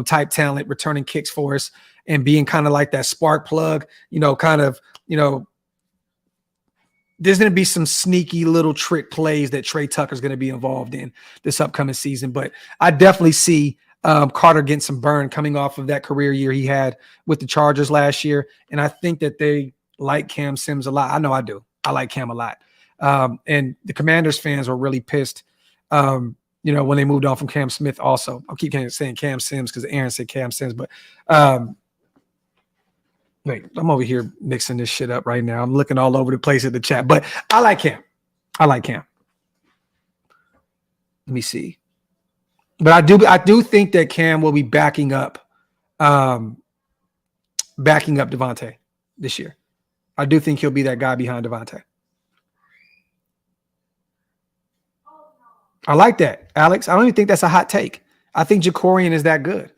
type talent, returning kicks for us and being kind of like that spark plug, there's going to be some sneaky little trick plays that Trey Tucker's going to be involved in this upcoming season. But I definitely see Carter getting some burn coming off of that career year he had with the Chargers last year. And I think that they like Cam Sims a lot. I know I do. I like Cam a lot. And the Commanders fans were really pissed, when they moved on from Cam Smith also. I'll keep saying Cam Sims because Aaron said Cam Sims. But wait, I'm over here mixing this shit up right now. I'm looking all over the place at the chat. But I like Cam. Let me see. But I do think that Cam will be backing up Devontae this year. I do think he'll be that guy behind Devontae. I like that, Alex. I don't even think that's a hot take. I think Jacorian is that good.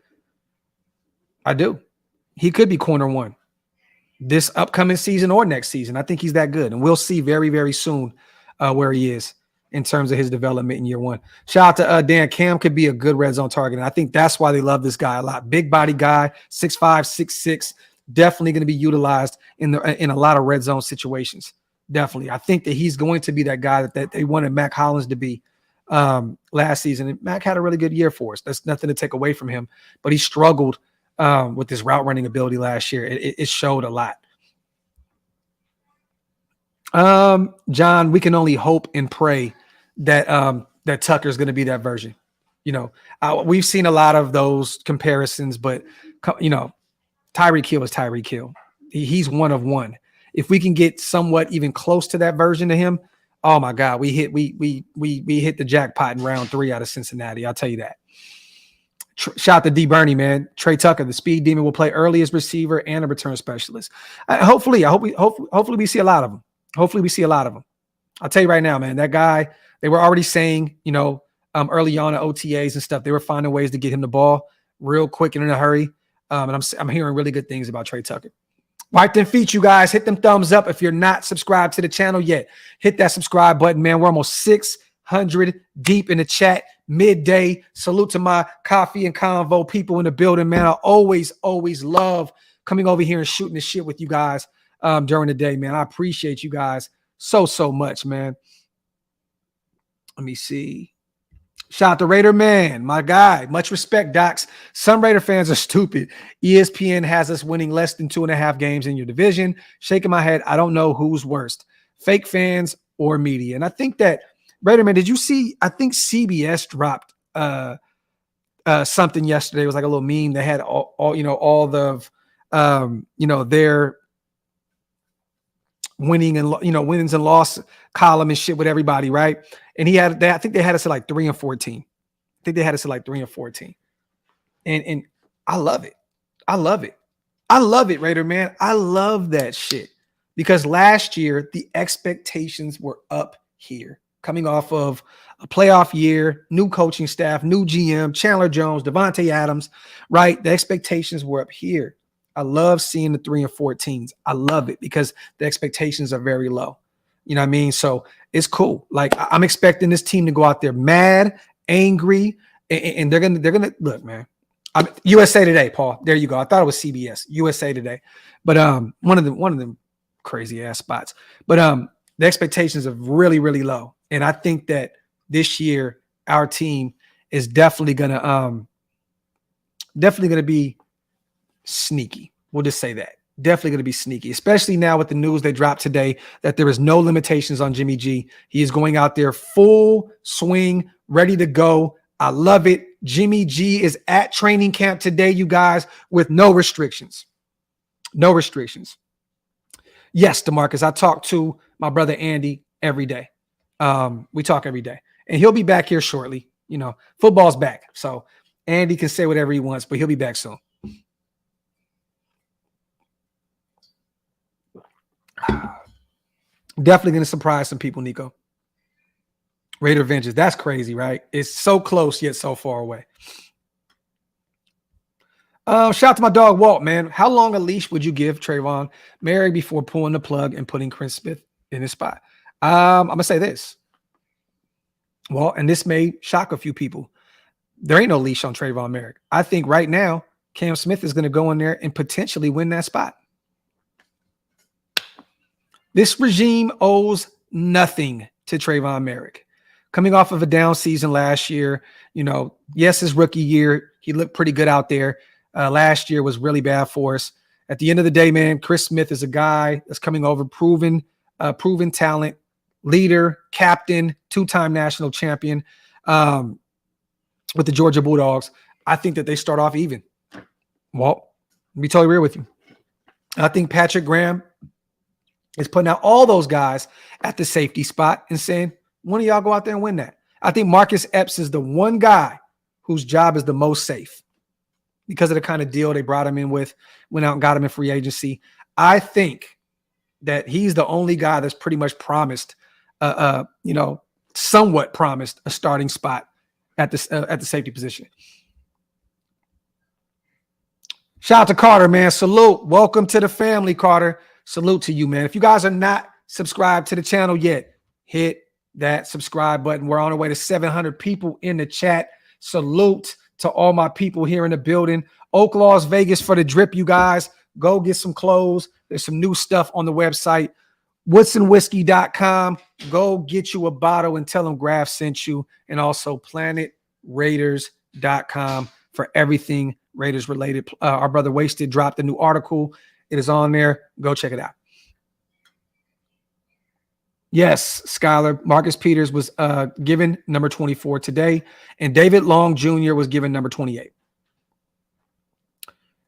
I do. He could be corner one this upcoming season or next season. I think he's that good. And we'll see very, very soon where he is in terms of his development in year one. Shout out to Dan. Cam could be a good red zone target. And I think that's why they love this guy a lot. Big body guy, 6'5", 6'6", definitely going to be utilized in a lot of red zone situations. Definitely. I think that he's going to be that guy that they wanted Mac Hollins to be last season. And Mac had a really good year for us. That's nothing to take away from him, but he struggled with his route running ability last year. It showed a lot. John, we can only hope and pray that that Tucker's going to be that version. We've seen a lot of those comparisons, but Tyreek Hill is Tyreek Hill. He's one of one. If we can get somewhat even close to that version of him, oh my God, we hit the jackpot in round 3 out of Cincinnati. I'll tell you that. Shout out to D Bernie, man. Trey Tucker, the speed demon, will play early as receiver and a return specialist. Hopefully we see a lot of them. Hopefully we see a lot of them. I'll tell you right now, man, that guy, they were already saying, early on at OTAs and stuff, they were finding ways to get him the ball real quick and in a hurry. And I'm hearing really good things about Trey Tucker. Wipe them feet, you guys. Hit them thumbs up. If you're not subscribed to the channel yet, hit that subscribe button, man. We're almost 600 deep in the chat. Midday. Salute to my coffee and convo people in the building, man. I always love coming over here and shooting the shit with you guys during the day, man. I appreciate you guys so much, man. Let me see. Shout out to Raider Man, my guy. Much respect, Docs. Some Raider fans are stupid. ESPN has us winning less than 2.5 games in your division. Shaking my head. I don't know who's worst, fake fans or media. And I think that, Raider Man, did you see? I think CBS dropped something yesterday. It was like a little meme. They had all the their winning and wins and loss column and shit with everybody, right? And I think they had us at like 3 and 14. I think they had us at like 3 and 14. And I love it. I love it, Raider Man. I love that shit. Because last year the expectations were up here. Coming off of a playoff year, new coaching staff, new GM, Chandler Jones, Devontae Adams, right? The expectations were up here. I love seeing the 3 and 14s. I love it because the expectations are very low. You know what I mean? So it's cool. Like, I'm expecting this team to go out there mad, angry, and they're gonna look, man. USA Today, Paul. There you go. I thought it was CBS, USA Today, but one of them crazy ass spots. But the expectations are really, really low, and I think that this year our team is definitely gonna be sneaky. We'll just say that. Definitely going to be sneaky, especially now with the news they dropped today that there is no limitations on Jimmy G. He is going out there full swing, ready to go. I love it. Jimmy G is at training camp today, you guys, with no restrictions. No restrictions. Yes, DeMarcus, I talk to my brother Andy every day. We talk every day. And he'll be back here shortly. Football's back. So Andy can say whatever he wants, but he'll be back soon. Definitely going to surprise some people, Nico. Raider Vengeance. That's crazy, right? It's so close yet so far away. Shout out to my dog Walt, man. How long a leash would you give Trayvon Merrick before pulling the plug and putting Chris Smith in his spot? I'm gonna say this. Well, and this may shock a few people. There ain't no leash on Trayvon Merrick. I think right now, Cam Smith is going to go in there and potentially win that spot. This regime owes nothing to Trayvon Merrick. Coming off of a down season last year, yes, his rookie year, he looked pretty good out there. Last year was really bad for us. At the end of the day, man, Chris Smith is a guy that's coming over, proven talent, leader, captain, two-time national champion with the Georgia Bulldogs. I think that they start off even. Well, let me tell you real with you. I think Patrick Graham is putting out all those guys at the safety spot and saying, one of y'all go out there and win that. I think Marcus Epps is the one guy whose job is the most safe because of the kind of deal they brought him in with, went out and got him in free agency. I think that he's the only guy that's pretty much promised, somewhat promised a starting spot at the safety position. Shout out to Carter, man. Salute. Welcome to the family, Carter. Salute to you, man. If you guys are not subscribed to the channel yet, hit that subscribe button. We're on our way to 700 people in the chat. Salute to all my people here in the building. OakLosVegas for the drip, you guys. Go get some clothes. There's some new stuff on the website. WoodsonWhiskey.com. Go get you a bottle and tell them Graphk sent you. And also PlanetRaiders.com for everything Raiders related. Our brother Wasted dropped a new article. It is on there. Go check it out. Yes, Skylar. Marcus Peters was given number 24 today, and David Long Jr. was given number 28.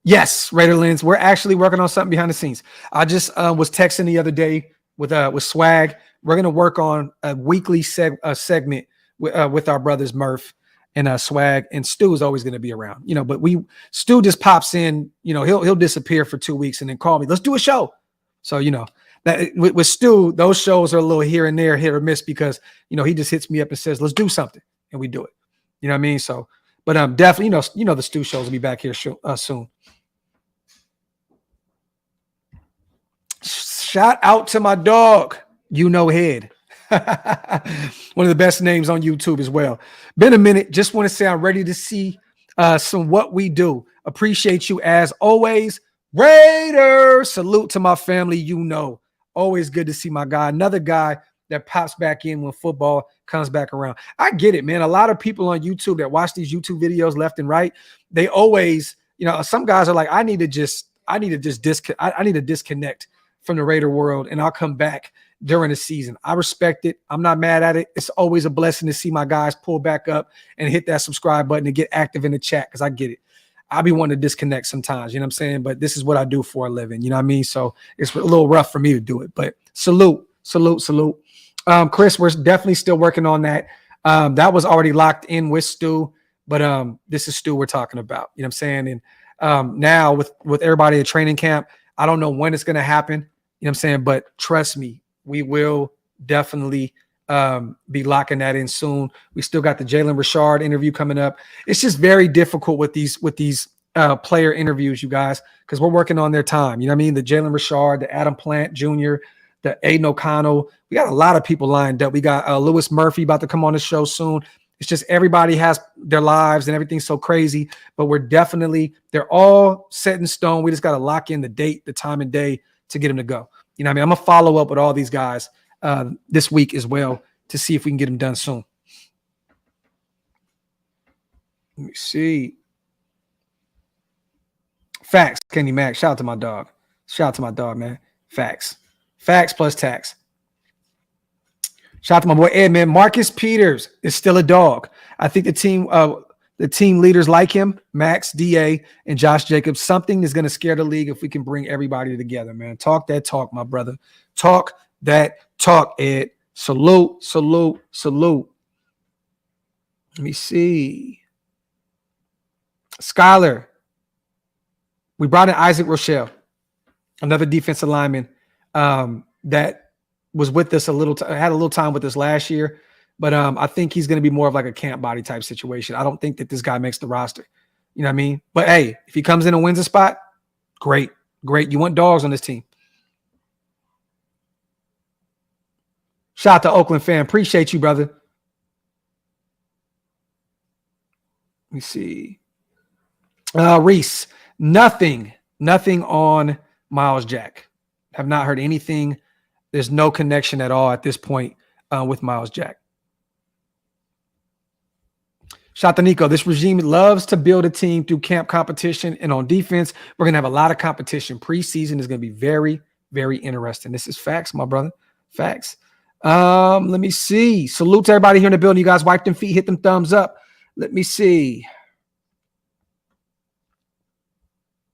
Yes, Raider Lens. We're actually working on something behind the scenes. I just was texting the other day with Swag. We're going to work on a weekly segment with our brothers Murph and Swag, and Stu is always going to be around, but Stu just pops in, he'll disappear for 2 weeks and then call me, let's do a show. So, that with Stu, those shows are a little here and there, hit or miss, because, he just hits me up and says, let's do something. And we do it. You know what I mean? So, but definitely, the Stu shows will be back here soon. Shout out to my dog, Head. One of the best names on YouTube as well. Been a minute. Just want to say I'm ready to see some what we do. Appreciate you as always. Raiders. Salute to my family. Always good to see my guy. Another guy that pops back in when football comes back around. I get it, man. A lot of people on YouTube that watch these YouTube videos left and right, they always, some guys are like, I need to disconnect from the Raider world, and I'll come back during the season. I respect it. I'm not mad at it. It's always a blessing to see my guys pull back up and hit that subscribe button and get active in the chat, because I get it. I'll be wanting to disconnect sometimes, you know what I'm saying? But this is what I do for a living, you know what I mean? So it's a little rough for me to do it, but salute. Chris, we're definitely still working on that. That was already locked in with Stu, but this is Stu we're talking about, you know what I'm saying? And now with everybody at training camp, I don't know when it's going to happen, you know what I'm saying? But trust me, we will definitely be locking that in soon. We still got the Jalen Richard interview coming up. It's just very difficult with these player interviews, you guys, because we're working on their time. You know what I mean? The Jalen Richard, the Adam Plant Jr., the Aiden O'Connell. We got a lot of people lined up. We got Lewis Murphy about to come on the show soon. It's just everybody has their lives and everything's so crazy, but they're all set in stone. We just got to lock in the date, the time and day to get them to go. You know what I mean? I'm going to follow up with all these guys this week as well to see if we can get them done soon. Let me see. Facts, Kenny Mac. Shout out to my dog. Shout out to my dog, man. Facts. Facts plus tax. Shout out to my boy Ed, man. Marcus Peters is still a dog. I think the team leaders like him, Max, DA, and Josh Jacobs. Something is going to scare the league if we can bring everybody together, man. Talk that talk, my brother. Talk that talk, Ed. Salute. Let me see. Skyler. We brought in Isaac Rochelle, another defensive lineman that was with us had a little time with us last year. But I think he's going to be more of like a camp body type situation. I don't think that this guy makes the roster. You know what I mean? But hey, if he comes in and wins a spot, great. You want dogs on this team. Shout out to Oakland fan. Appreciate you, brother. Let me see. Reese, nothing on Miles Jack. Have not heard anything. There's no connection at all at this point with Miles Jack. Shout out to Nico. This regime loves to build a team through camp competition, and on defense, we're going to have a lot of competition. Preseason is going to be very, very interesting. This is facts, my brother. Facts. Let me see. Salute to everybody here in the building. You guys wipe them feet, hit them thumbs up. Let me see.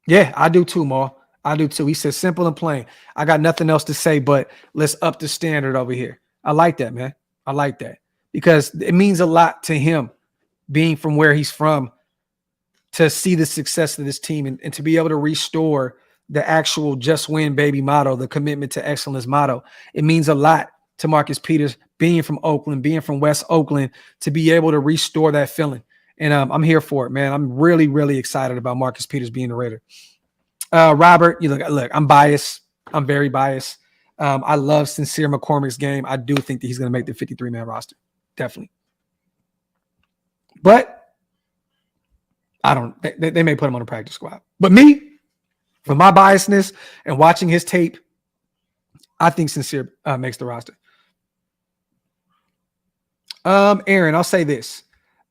Yeah, I do too, Ma. I do too. He says simple and plain. I got nothing else to say, but let's up the standard over here. I like that, man. I like that because it means a lot to him being from where he's from to see the success of this team and to be able to restore the actual just win baby motto, the commitment to excellence motto. It means a lot to Marcus Peters being from Oakland, being from West Oakland, to be able to restore that feeling. And I'm here for it, man. I'm really, really excited about Marcus Peters being the Raider. Robert, you look, I'm biased. I'm very biased. I love Sincere McCormick's game. I do think that he's going to make the 53-man roster. Definitely. But I don't, they may put him on the practice squad. But me, for my biasness and watching his tape, I think Sincere makes the roster. Aaron, I'll say this.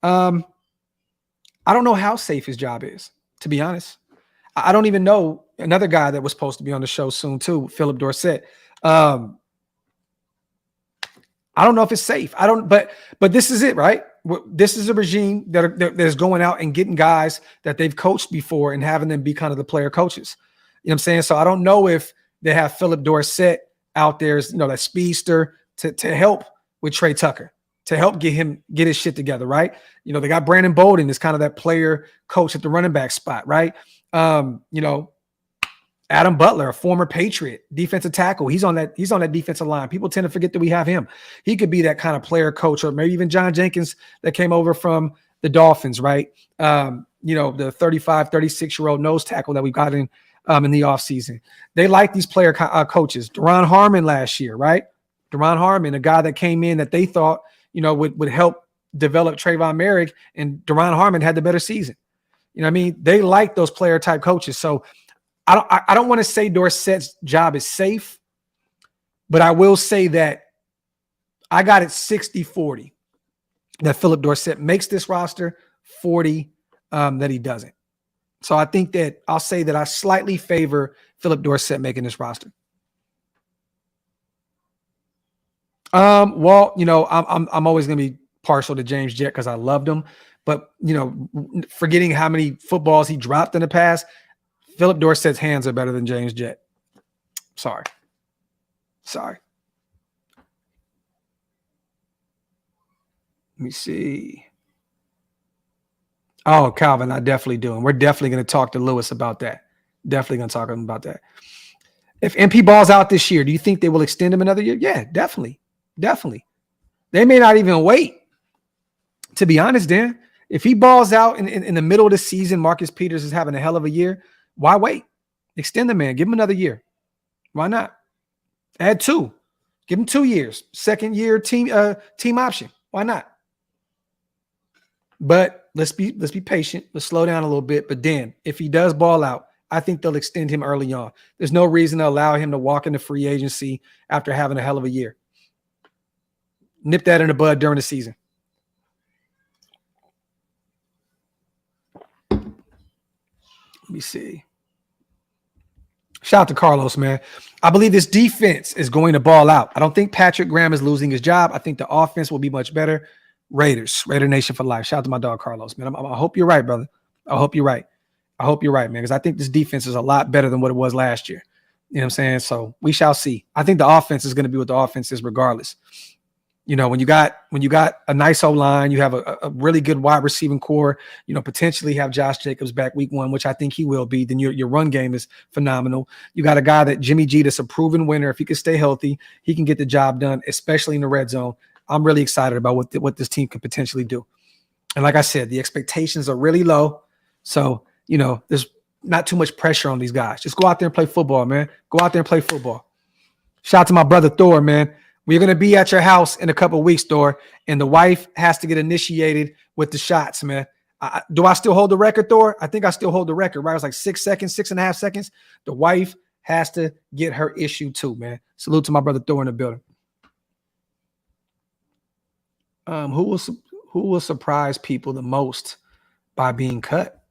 I don't know how safe his job is, to be honest. I don't even know another guy that was supposed to be on the show soon too, Philip Dorsett. I don't know if it's safe. But this is it, right? This is a regime that is going out and getting guys that they've coached before and having them be kind of the player coaches. You know what I'm saying? So I don't know if they have Philip Dorsett out there, that speedster to help with Trey Tucker, to help get his shit together, right? They got Brandon Bolden as kind of that player coach at the running back spot, right? Adam Butler, a former Patriot, defensive tackle. He's on that defensive line. People tend to forget that we have him. He could be that kind of player coach, or maybe even John Jenkins that came over from the Dolphins, right? The 35, 36-year-old nose tackle that we got in the offseason. They like these player coaches. Duron Harmon last year, right? Duron Harmon, a guy that came in that they thought, would help develop Trayvon Merrick, and Duron Harmon had the better season. You know what I mean? They like those player type coaches. So I don't want to say Dorsett's job is safe, but I will say that I got it 60-40 that Philip Dorsett makes this roster, 40 that he doesn't. So I think that I'll say that I slightly favor Philip Dorsett making this roster. I'm always going to be partial to James Jett because I loved him. But, forgetting how many footballs he dropped in the past, Philip Dorsett's hands are better than James Jett. Sorry. Let me see. Oh, Calvin, I definitely do. And we're definitely going to talk to Lewis about that. Definitely going to talk to him about that. If MP balls out this year, do you think they will extend him another year? Yeah, definitely. Definitely. They may not even wait. To be honest, Dan, if he balls out in the middle of the season, Marcus Peters is having a hell of a year. Why wait? Extend the man. Give him another year. Why not? Add 2. Give him 2 years. Second year team option. Why not? But let's be patient. Let's slow down a little bit. But Dan, if he does ball out, I think they'll extend him early on. There's no reason to allow him to walk into free agency after having a hell of a year. Nip that in the bud during the season. Let me see. Shout out to Carlos, man. I believe this defense is going to ball out. I don't think Patrick Graham is losing his job. I think the offense will be much better. Raider Nation for life. Shout out to my dog, Carlos, man. I hope you're right, brother. I hope you're right, man, because I think this defense is a lot better than what it was last year. You know what I'm saying? So we shall see. I think the offense is going to be what the offense is regardless. When you got a nice O-line, you have a really good wide receiving core, potentially have Josh Jacobs back week 1, which I think he will be. Then your run game is phenomenal. You got a guy that Jimmy G that's a proven winner. If he can stay healthy, he can get the job done, especially in the red zone. I'm really excited about what this team can potentially do. And like I said, the expectations are really low. So, there's not too much pressure on these guys. Just go out there and play football, man. Go out there and play football. Shout out to my brother Thor, man. We're going to be at your house in a couple of weeks, Thor, and the wife has to get initiated with the shots, man. Do I still hold the record, Thor? I think I still hold the record, right? It was like 6 seconds, 6.5 seconds. The wife has to get her issue too, man. Salute to my brother Thor in the building. Who will surprise people the most by being cut?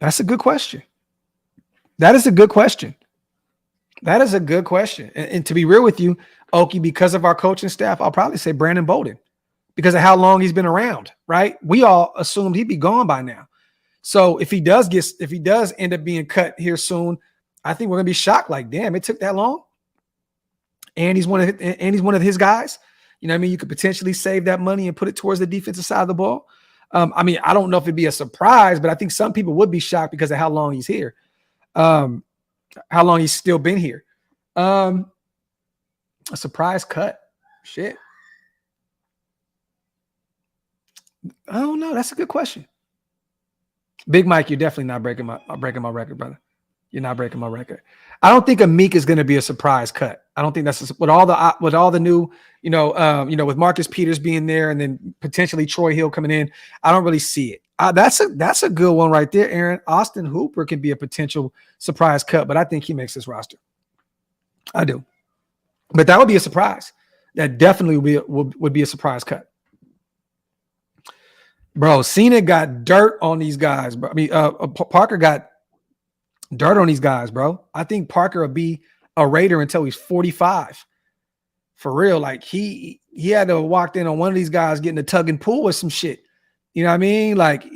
That's a good question. That is a good question. And to be real with you, Okie, because of our coaching staff, I'll probably say Brandon Bolden because of how long he's been around, right? We all assumed he'd be gone by now. So if he does end up being cut here soon, I think we're gonna be shocked. Like, damn, it took that long. And he's one of his guys. You know what I mean? You could potentially save that money and put it towards the defensive side of the ball. I don't know if it'd be a surprise, but I think some people would be shocked because of how long he's here. How long he's still been here. A surprise cut. Shit. I don't know. That's a good question. Big Mike, you're definitely not breaking my record, brother. You're not breaking my record. I don't think Amik is going to be a surprise cut. I don't think that's with all the new, with Marcus Peters being there and then potentially Troy Hill coming in. I don't really see it. That's a good one right there, Aaron. Austin Hooper can be a potential surprise cut, but I think he makes this roster. I do. But that would be a surprise. That definitely would be a surprise cut. Bro, Cena got dirt on these guys. Bro. Parker got dirt on these guys, bro. I think Parker will be a Raider until he's 45. For real. Like he had to have walked in on one of these guys getting a tug and pull with some shit. You know what I mean? Like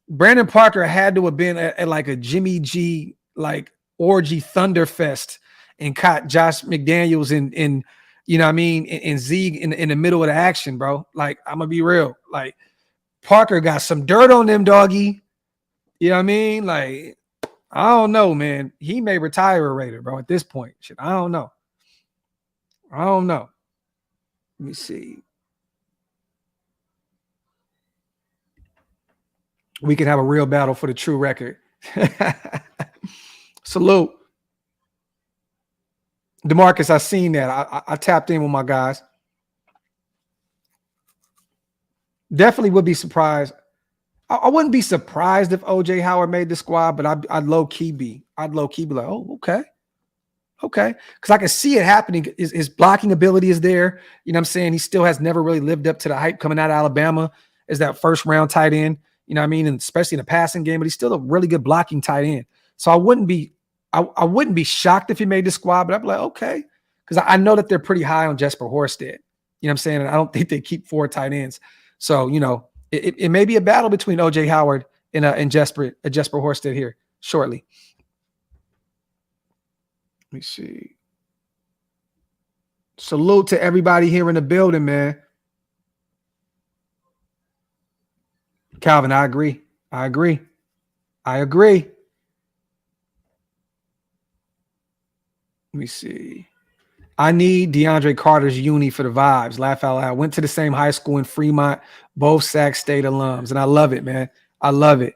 Brandon Parker had to have been at like a Jimmy G like orgy thunderfest and caught Josh McDaniels in you know what I mean, and Zeke in the middle of the action, bro. Like, I'm gonna be real. Like, Parker got some dirt on them, doggy. You know what I mean? Like, I don't know, man. He may retire a Raider, bro, at this point. Shit, I don't know. Let me see. We can have a real battle for the true record. Salute. DeMarcus, I seen that. I tapped in with my guys. Definitely would be surprised. I wouldn't be surprised if OJ Howard made the squad, but I'd low-key be. I'd low-key be like, oh, okay. Okay. Because I can see it happening. His blocking ability is there. You know what I'm saying? He still has never really lived up to the hype coming out of Alabama as that first-round tight end. You know what I mean? And especially in the passing game, but he's still a really good blocking tight end. So I wouldn't be shocked if he made the squad, but I'd be like, okay. Because I know that they're pretty high on Jesper Horsted. You know what I'm saying? And I don't think they keep 4 tight ends. So, you know, it may be a battle between OJ Howard and Jesper Horsted here shortly. Let me see. Salute to everybody here in the building, man. Calvin, I agree. Let me see. I need DeAndre Carter's uni for the vibes. Laugh out loud. Went to the same high school in Fremont, both Sac State alums. And I love it, man. I love it.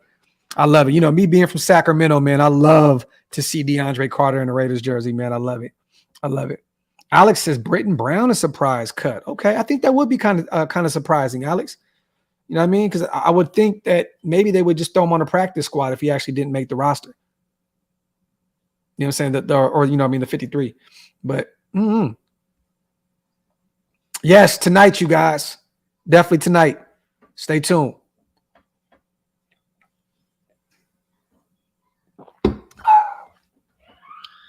You know, me being from Sacramento, man, I love to see DeAndre Carter in the Raiders jersey, man. I love it. Alex says Britton Brown a surprise cut. Okay, I think that would be kind of surprising, Alex. You know what I mean? Because I would think that maybe they would just throw him on a practice squad if he actually didn't make the roster. You know what I'm saying? The 53. But yes, tonight, you guys. Definitely tonight. Stay tuned. Let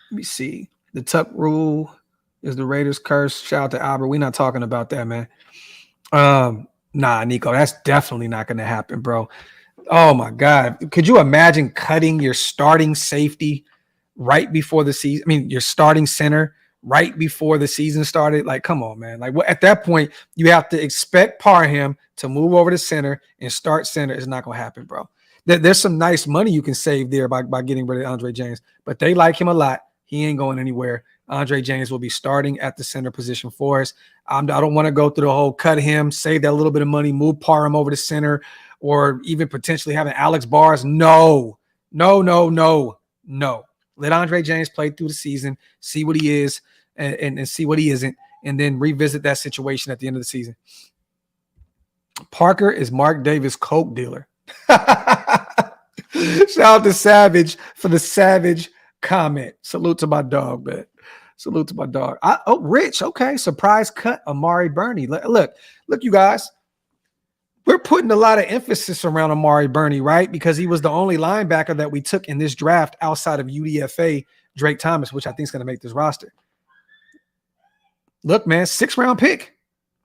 me see. The Tuck rule is the Raiders curse. Shout out to Albert. We're not talking about that, man. Nah, Nico, that's definitely not going to happen, bro. Oh, my God. Could you imagine cutting your starting safety right before the season? I mean, your starting center right before the season started? Like, come on, man. Like, at that point, you have to expect Parham to move over to center and start center. It's not going to happen, bro. There's some nice money you can save there by getting rid of Andre James, but they like him a lot. He ain't going anywhere. Andre James will be starting at the center position for us. I don't want to go through the whole cut him, save that little bit of money, move Parham over to center, or even potentially having Alex Bars. No. Let Andre James play through the season, see what he is and see what he isn't, and then revisit that situation at the end of the season. Parker is Mark Davis' coke dealer. Shout out to Savage for the Savage comment. Salute to my dog, man. Salute to my dog. Rich. Okay. Surprise cut Amari Burney. Look, you guys. We're putting a lot of emphasis around Amari Burney, right? Because he was the only linebacker that we took in this draft outside of UDFA Drake Thomas, which I think is going to make this roster. Look, man, 6th-round pick.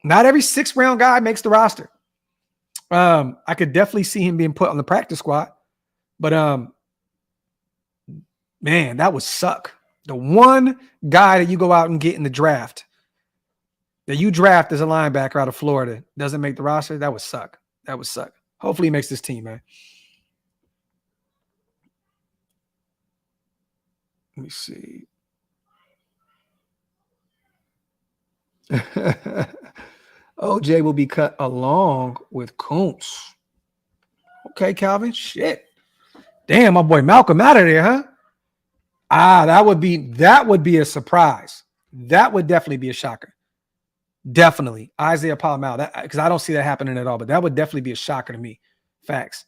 Not every 6th-round guy makes the roster. I could definitely see him being put on the practice squad. But, man, that would suck. The one guy that you go out and get in the draft that you draft as a linebacker out of Florida doesn't make the roster, that would suck. That would suck. Hopefully he makes this team, man. Let me see. OJ will be cut along with Kuntz. Okay, Calvin. Shit. Damn, my boy Malcolm out of there, huh? That would be a surprise. That would definitely be a shocker. Definitely. Isaiah Palomar. Because I don't see that happening at all, but that would definitely be a shocker to me. Facts.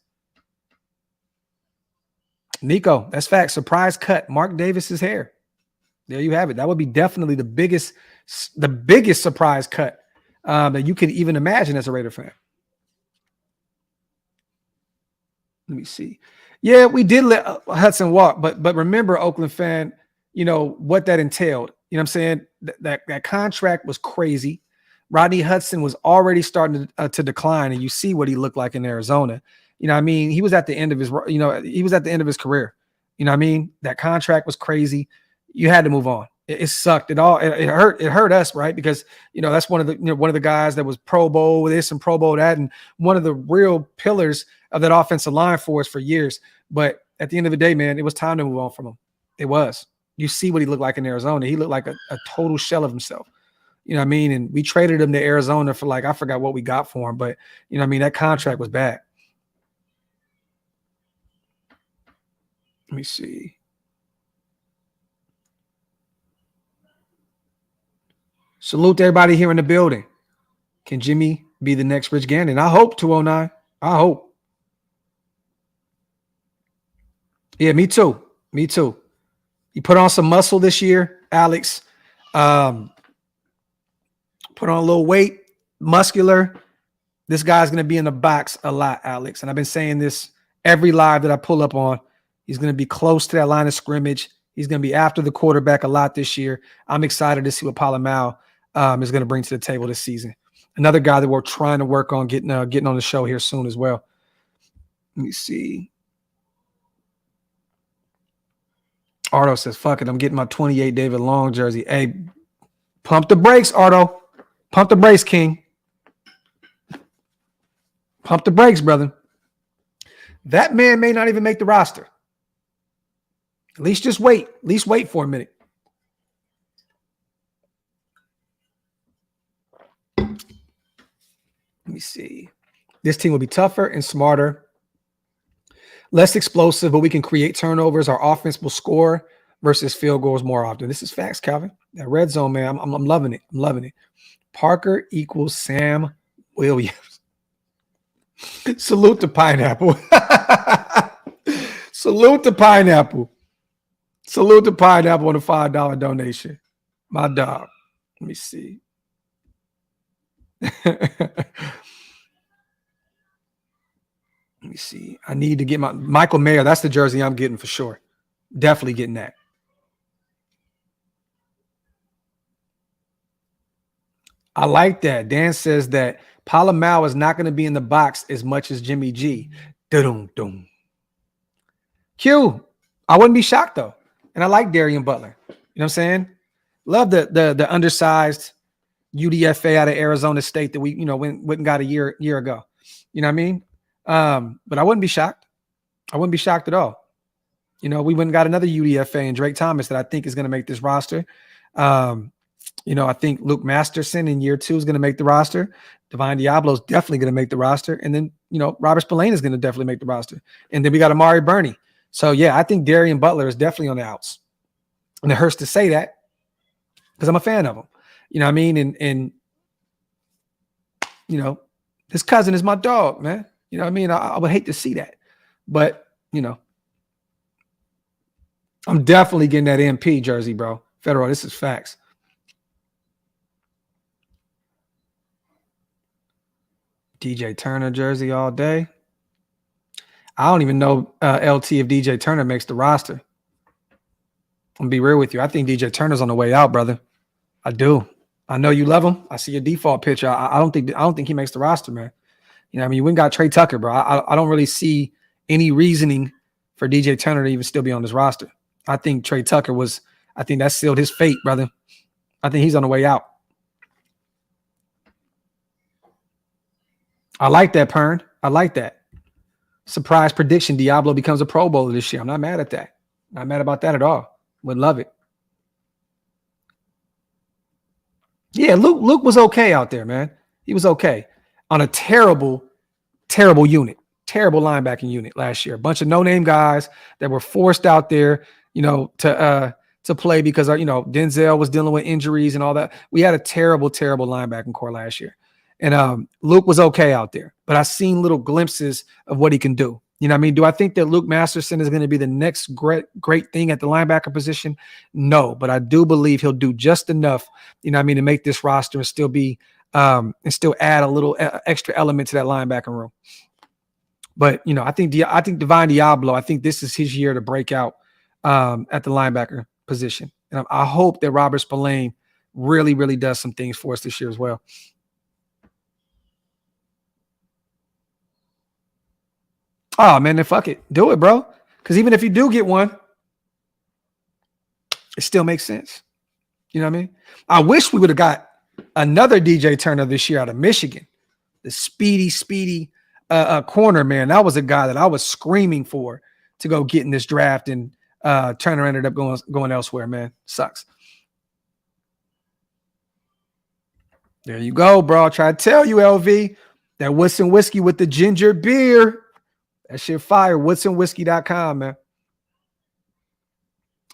Nico, that's facts. Surprise cut. Mark Davis's hair. There you have it. That would be definitely the biggest surprise cut that you could even imagine as a Raider fan. Let me see. Yeah, we did let Hudson walk, but remember, Oakland fan, you know what that entailed. You know what I'm saying? That contract was crazy. Rodney Hudson was already starting to decline, and you see what he looked like in Arizona. You know what I mean? He was at the end of his, he was at the end of his career. You know what I mean? That contract was crazy. You had to move on. It sucked. It hurt us, right? Because, that's one of the guys that was Pro Bowl this and Pro Bowl that, and one of the real pillars of that offensive line for us for years. But at the end of the day, man, it was time to move on from him. It was. You see what he looked like in Arizona. He looked like a total shell of himself. You know what I mean? And we traded him to Arizona for I forgot what we got for him, but you know what I mean? That contract was bad. Let me see. Salute to everybody here in the building. Can Jimmy be the next Rich Gannon? I hope, 209. I hope. Yeah, me too. Me too. He put on some muscle this year, Alex. Put on a little weight, muscular. This guy's going to be in the box a lot, Alex. And I've been saying this every live that I pull up on. He's going to be close to that line of scrimmage. He's going to be after the quarterback a lot this year. I'm excited to see what Palomar is going to bring to the table this season. Another guy that we're trying to work on getting on the show here soon as well. Let me see. Ardo says, fuck it, I'm getting my 28 David Long jersey. Hey, pump the brakes, Ardo. Pump the brakes, King. Pump the brakes, brother. That man may not even make the roster. At least just wait. At least wait for a minute. Let me see. This team will be tougher and smarter. Less explosive, but we can create turnovers. Our offense will score versus field goals more often. This is facts, Calvin. That red zone, man, I'm loving it. I'm loving it. Parker equals Sam Williams. Salute to Pineapple. Salute to Pineapple. Salute to Pineapple on a $5 donation. My dog. Let me see. Let me see. I need to get my Michael Mayer. That's the jersey I'm getting for sure. Definitely getting that. I like that. Dan says that Palomar is not going to be in the box as much as Jimmy G. Dum-dum. Q. I wouldn't be shocked though. And I like Darian Butler. You know what I'm saying? Love the undersized UDFA out of Arizona State that we, went and got a year ago. You know what I mean? But I wouldn't be shocked. I wouldn't be shocked at all. We went and got another UDFA and Drake Thomas that I think is going to make this roster. I think Luke Masterson in year 2 is going to make the roster. Divine Diablo is definitely going to make the roster. And then, Robert Spillane is going to definitely make the roster. And then we got Amari Burney. So, yeah, I think Darian Butler is definitely on the outs. And it hurts to say that because I'm a fan of him. You know what I mean? And his cousin is my dog, man. You know what I mean? I would hate to see that. But, I'm definitely getting that MP jersey, bro. Federal, this is facts. DJ Turner jersey all day. I don't even know LT if DJ Turner makes the roster. I'm gonna be real with you. I think DJ Turner's on the way out, brother. I do. I know you love him. I see your default picture. I don't think he makes the roster, man. You know what I mean? You went and got Trey Tucker, bro. I don't really see any reasoning for DJ Turner to even still be on this roster. I think Trey Tucker I think that sealed his fate, brother. I think he's on the way out. I like that, Pern. I like that. Surprise prediction, Diablo becomes a Pro Bowler this year. I'm not mad at that. Not mad about that at all. Would love it. Yeah, Luke was okay out there, man. He was okay on a terrible, terrible unit. Terrible linebacking unit last year. A bunch of no-name guys that were forced out there, to play because Denzel was dealing with injuries and all that. We had a terrible, terrible linebacking core last year. And Luke was okay out there, but I've seen little glimpses of what he can do. You know what I mean? Do I think that Luke Masterson is going to be the next great thing at the linebacker position? No, but I do believe he'll do just enough, to make this roster and still be and still add a little extra element to that linebacking room. But I think Divine Diablo, I think this is his year to break out at the linebacker position. And I hope that Robert Spillane really, really does some things for us this year as well. Oh, man, then fuck it. Do it, bro. Because even if you do get one, it still makes sense. You know what I mean? I wish we would have got another DJ Turner this year out of Michigan. The speedy corner, man. That was a guy that I was screaming for to go get in this draft, and Turner ended up going elsewhere, man. Sucks. There you go, bro. I try to tell you, LV, that Woodson whiskey with the ginger beer. That shit fire. WoodsonWhiskey.com, man.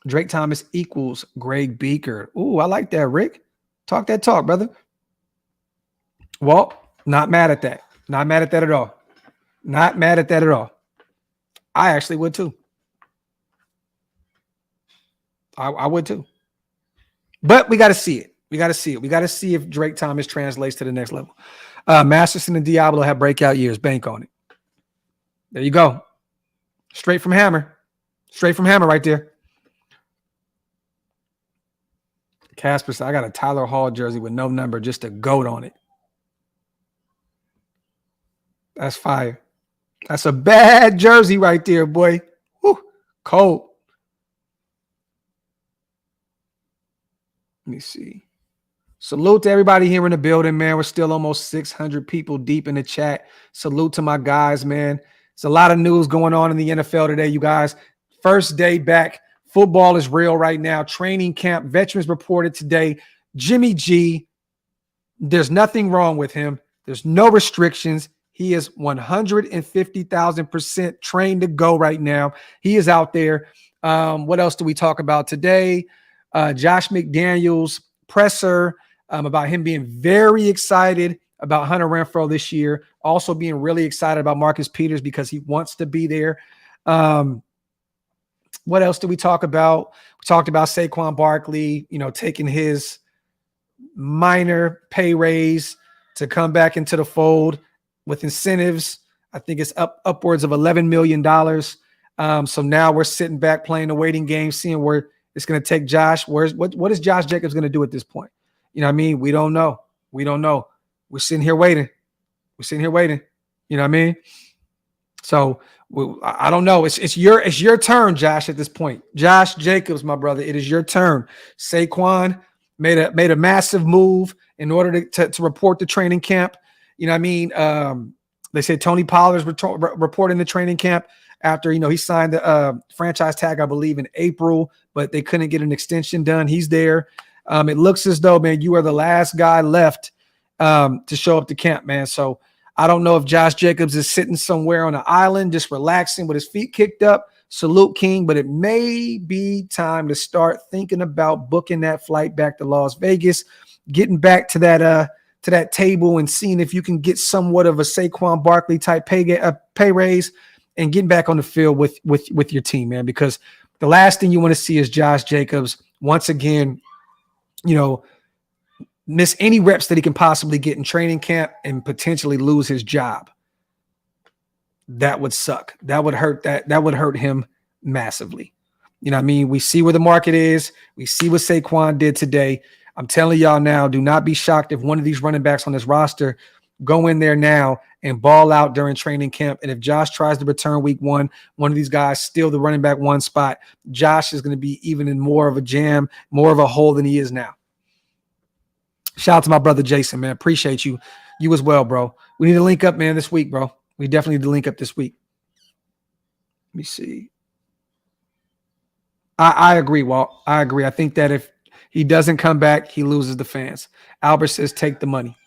Drake Thomas equals Greg Beaker. Ooh, I like that, Rick. Talk that talk, brother. Well, not mad at that. Not mad at that at all. Not mad at that at all. I actually would too. I would too. But we got to see it. We got to see it. We got to see if Drake Thomas translates to the next level. Masterson and Diablo have breakout years. Bank on it. There you go. Straight from Hammer. Straight from Hammer right there. Casper said, I got a Tyler Hall jersey with no number, just a goat on it. That's fire. That's a bad jersey right there, boy. Whew. Cold. Let me see. Salute to everybody here in the building, man. We're still almost 600 people deep in the chat. Salute to my guys, man. There's a lot of news going on in the NFL today, you guys. First day back. Football is real right now. Training camp. Veterans reported today. Jimmy G, there's nothing wrong with him. There's no restrictions. He is 150,000% trained to go right now. He is out there. What else do we talk about today? Josh McDaniels presser about him being very excited about Hunter Renfrow this year. Also being really excited about Marcus Peters because he wants to be there. What else did we talk about? We talked about Saquon Barkley, taking his minor pay raise to come back into the fold with incentives. I think it's upwards of $11 million. So now we're sitting back playing the waiting game, seeing where it's going to take Josh. What is Josh Jacobs going to do at this point? You know what I mean? We don't know. We're sitting here waiting. You know what I mean? So I don't know. It's your turn, Josh, at this point. Josh Jacobs, my brother, it is your turn. Saquon made a massive move in order to report the training camp. You know what I mean? They said Tony Pollard's reporting the training camp after, he signed the franchise tag, I believe, in April, but they couldn't get an extension done. He's there. It looks as though, man, you are the last guy left to show up to camp, man. So I don't know if Josh Jacobs is sitting somewhere on an island just relaxing with his feet kicked up. Salute, King, but it may be time to start thinking about booking that flight back to Las Vegas, getting back to that table and seeing if you can get somewhat of a Saquon Barkley type pay raise and getting back on the field with your team, man, because the last thing you want to see is Josh Jacobs once again, miss any reps that he can possibly get in training camp and potentially lose his job. That would suck. That would hurt him massively. You know what I mean? We see where the market is. We see what Saquon did today. I'm telling y'all now, do not be shocked if one of these running backs on this roster go in there now and ball out during training camp. And if Josh tries to return week one of these guys steal the running back one spot, Josh is going to be even in more of a jam, more of a hole than he is now. Shout out to my brother Jason, man. Appreciate you. You as well, bro. We need to link up, man, this week, bro. We definitely need to link up this week. Let me see. I agree, Walt. I agree. I think that if he doesn't come back, he loses the fans. Albert says, take the money.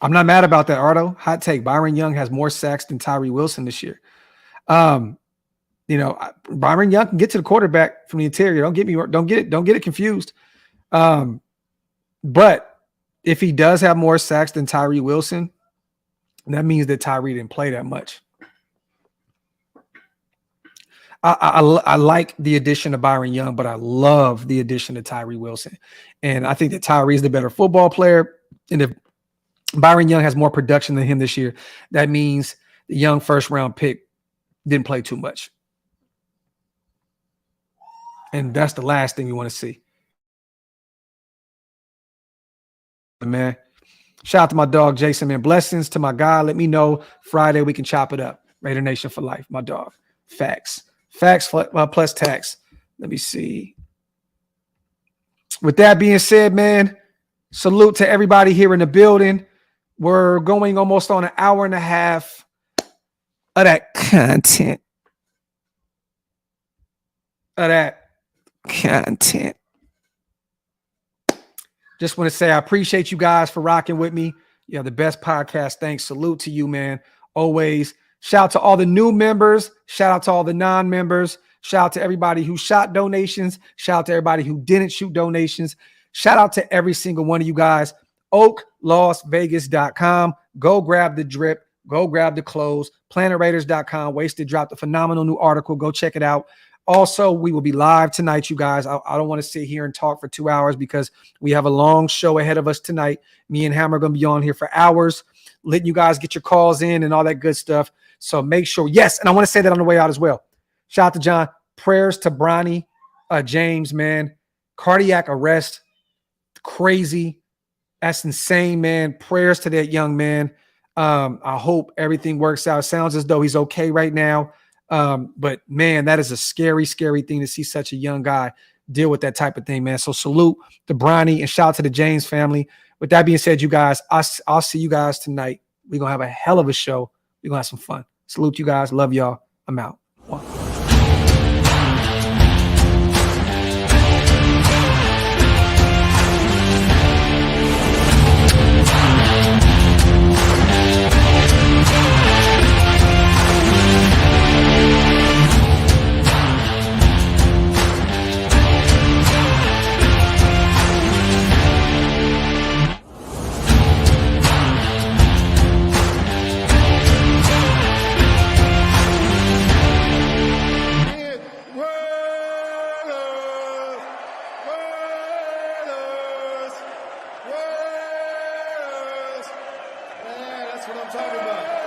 I'm not mad about that, Ardo. Hot take. Byron Young has more sacks than Tyree Wilson this year. Byron Young can get to the quarterback from the interior. Don't get it confused. But if he does have more sacks than Tyree Wilson, that means that Tyree didn't play that much. I like the addition of Byron Young, but I love the addition of Tyree Wilson. And I think that Tyree is the better football player. And if Byron Young has more production than him this year, that means the young first-round pick didn't play too much. And that's the last thing you want to see. Man, shout out to my dog, Jason, man. Blessings to my guy. Let me know Friday we can chop it up. Raider Nation for life, my dog. Facts plus tax. Let me see. With that being said, man, salute to everybody here in the building. We're going almost on an hour and a half of that content. Just want to say I appreciate you guys for rocking with me. You have the best podcast. Thanks. Salute to you, man. Always. Shout out to all the new members. Shout out to all the non-members. Shout out to everybody who shot donations. Shout out to everybody who didn't shoot donations. Shout out to every single one of you guys. OakLosVegas.com. Go grab the drip. Go grab the clothes. PlanetRaiders.com. Wasted dropped a phenomenal new article. Go check it out. Also, we will be live tonight, you guys. I don't want to sit here and talk for 2 hours because we have a long show ahead of us tonight. Me and Hammer are going to be on here for hours, letting you guys get your calls in and all that good stuff. So make sure, yes, and I want to say that on the way out as well. Shout out to John. Prayers to Bronny James, man. Cardiac arrest. Crazy. That's insane, man. Prayers to that young man. I hope everything works out. It sounds as though he's okay right now. But man, that is a scary, scary thing to see such a young guy deal with that type of thing, man. So salute to Bronny and shout out to the James family. With that being said, you guys, I'll see you guys tonight. We're going to have a hell of a show. We're going to have some fun. Salute you guys. Love y'all. I'm out. One. That's what I'm talking about.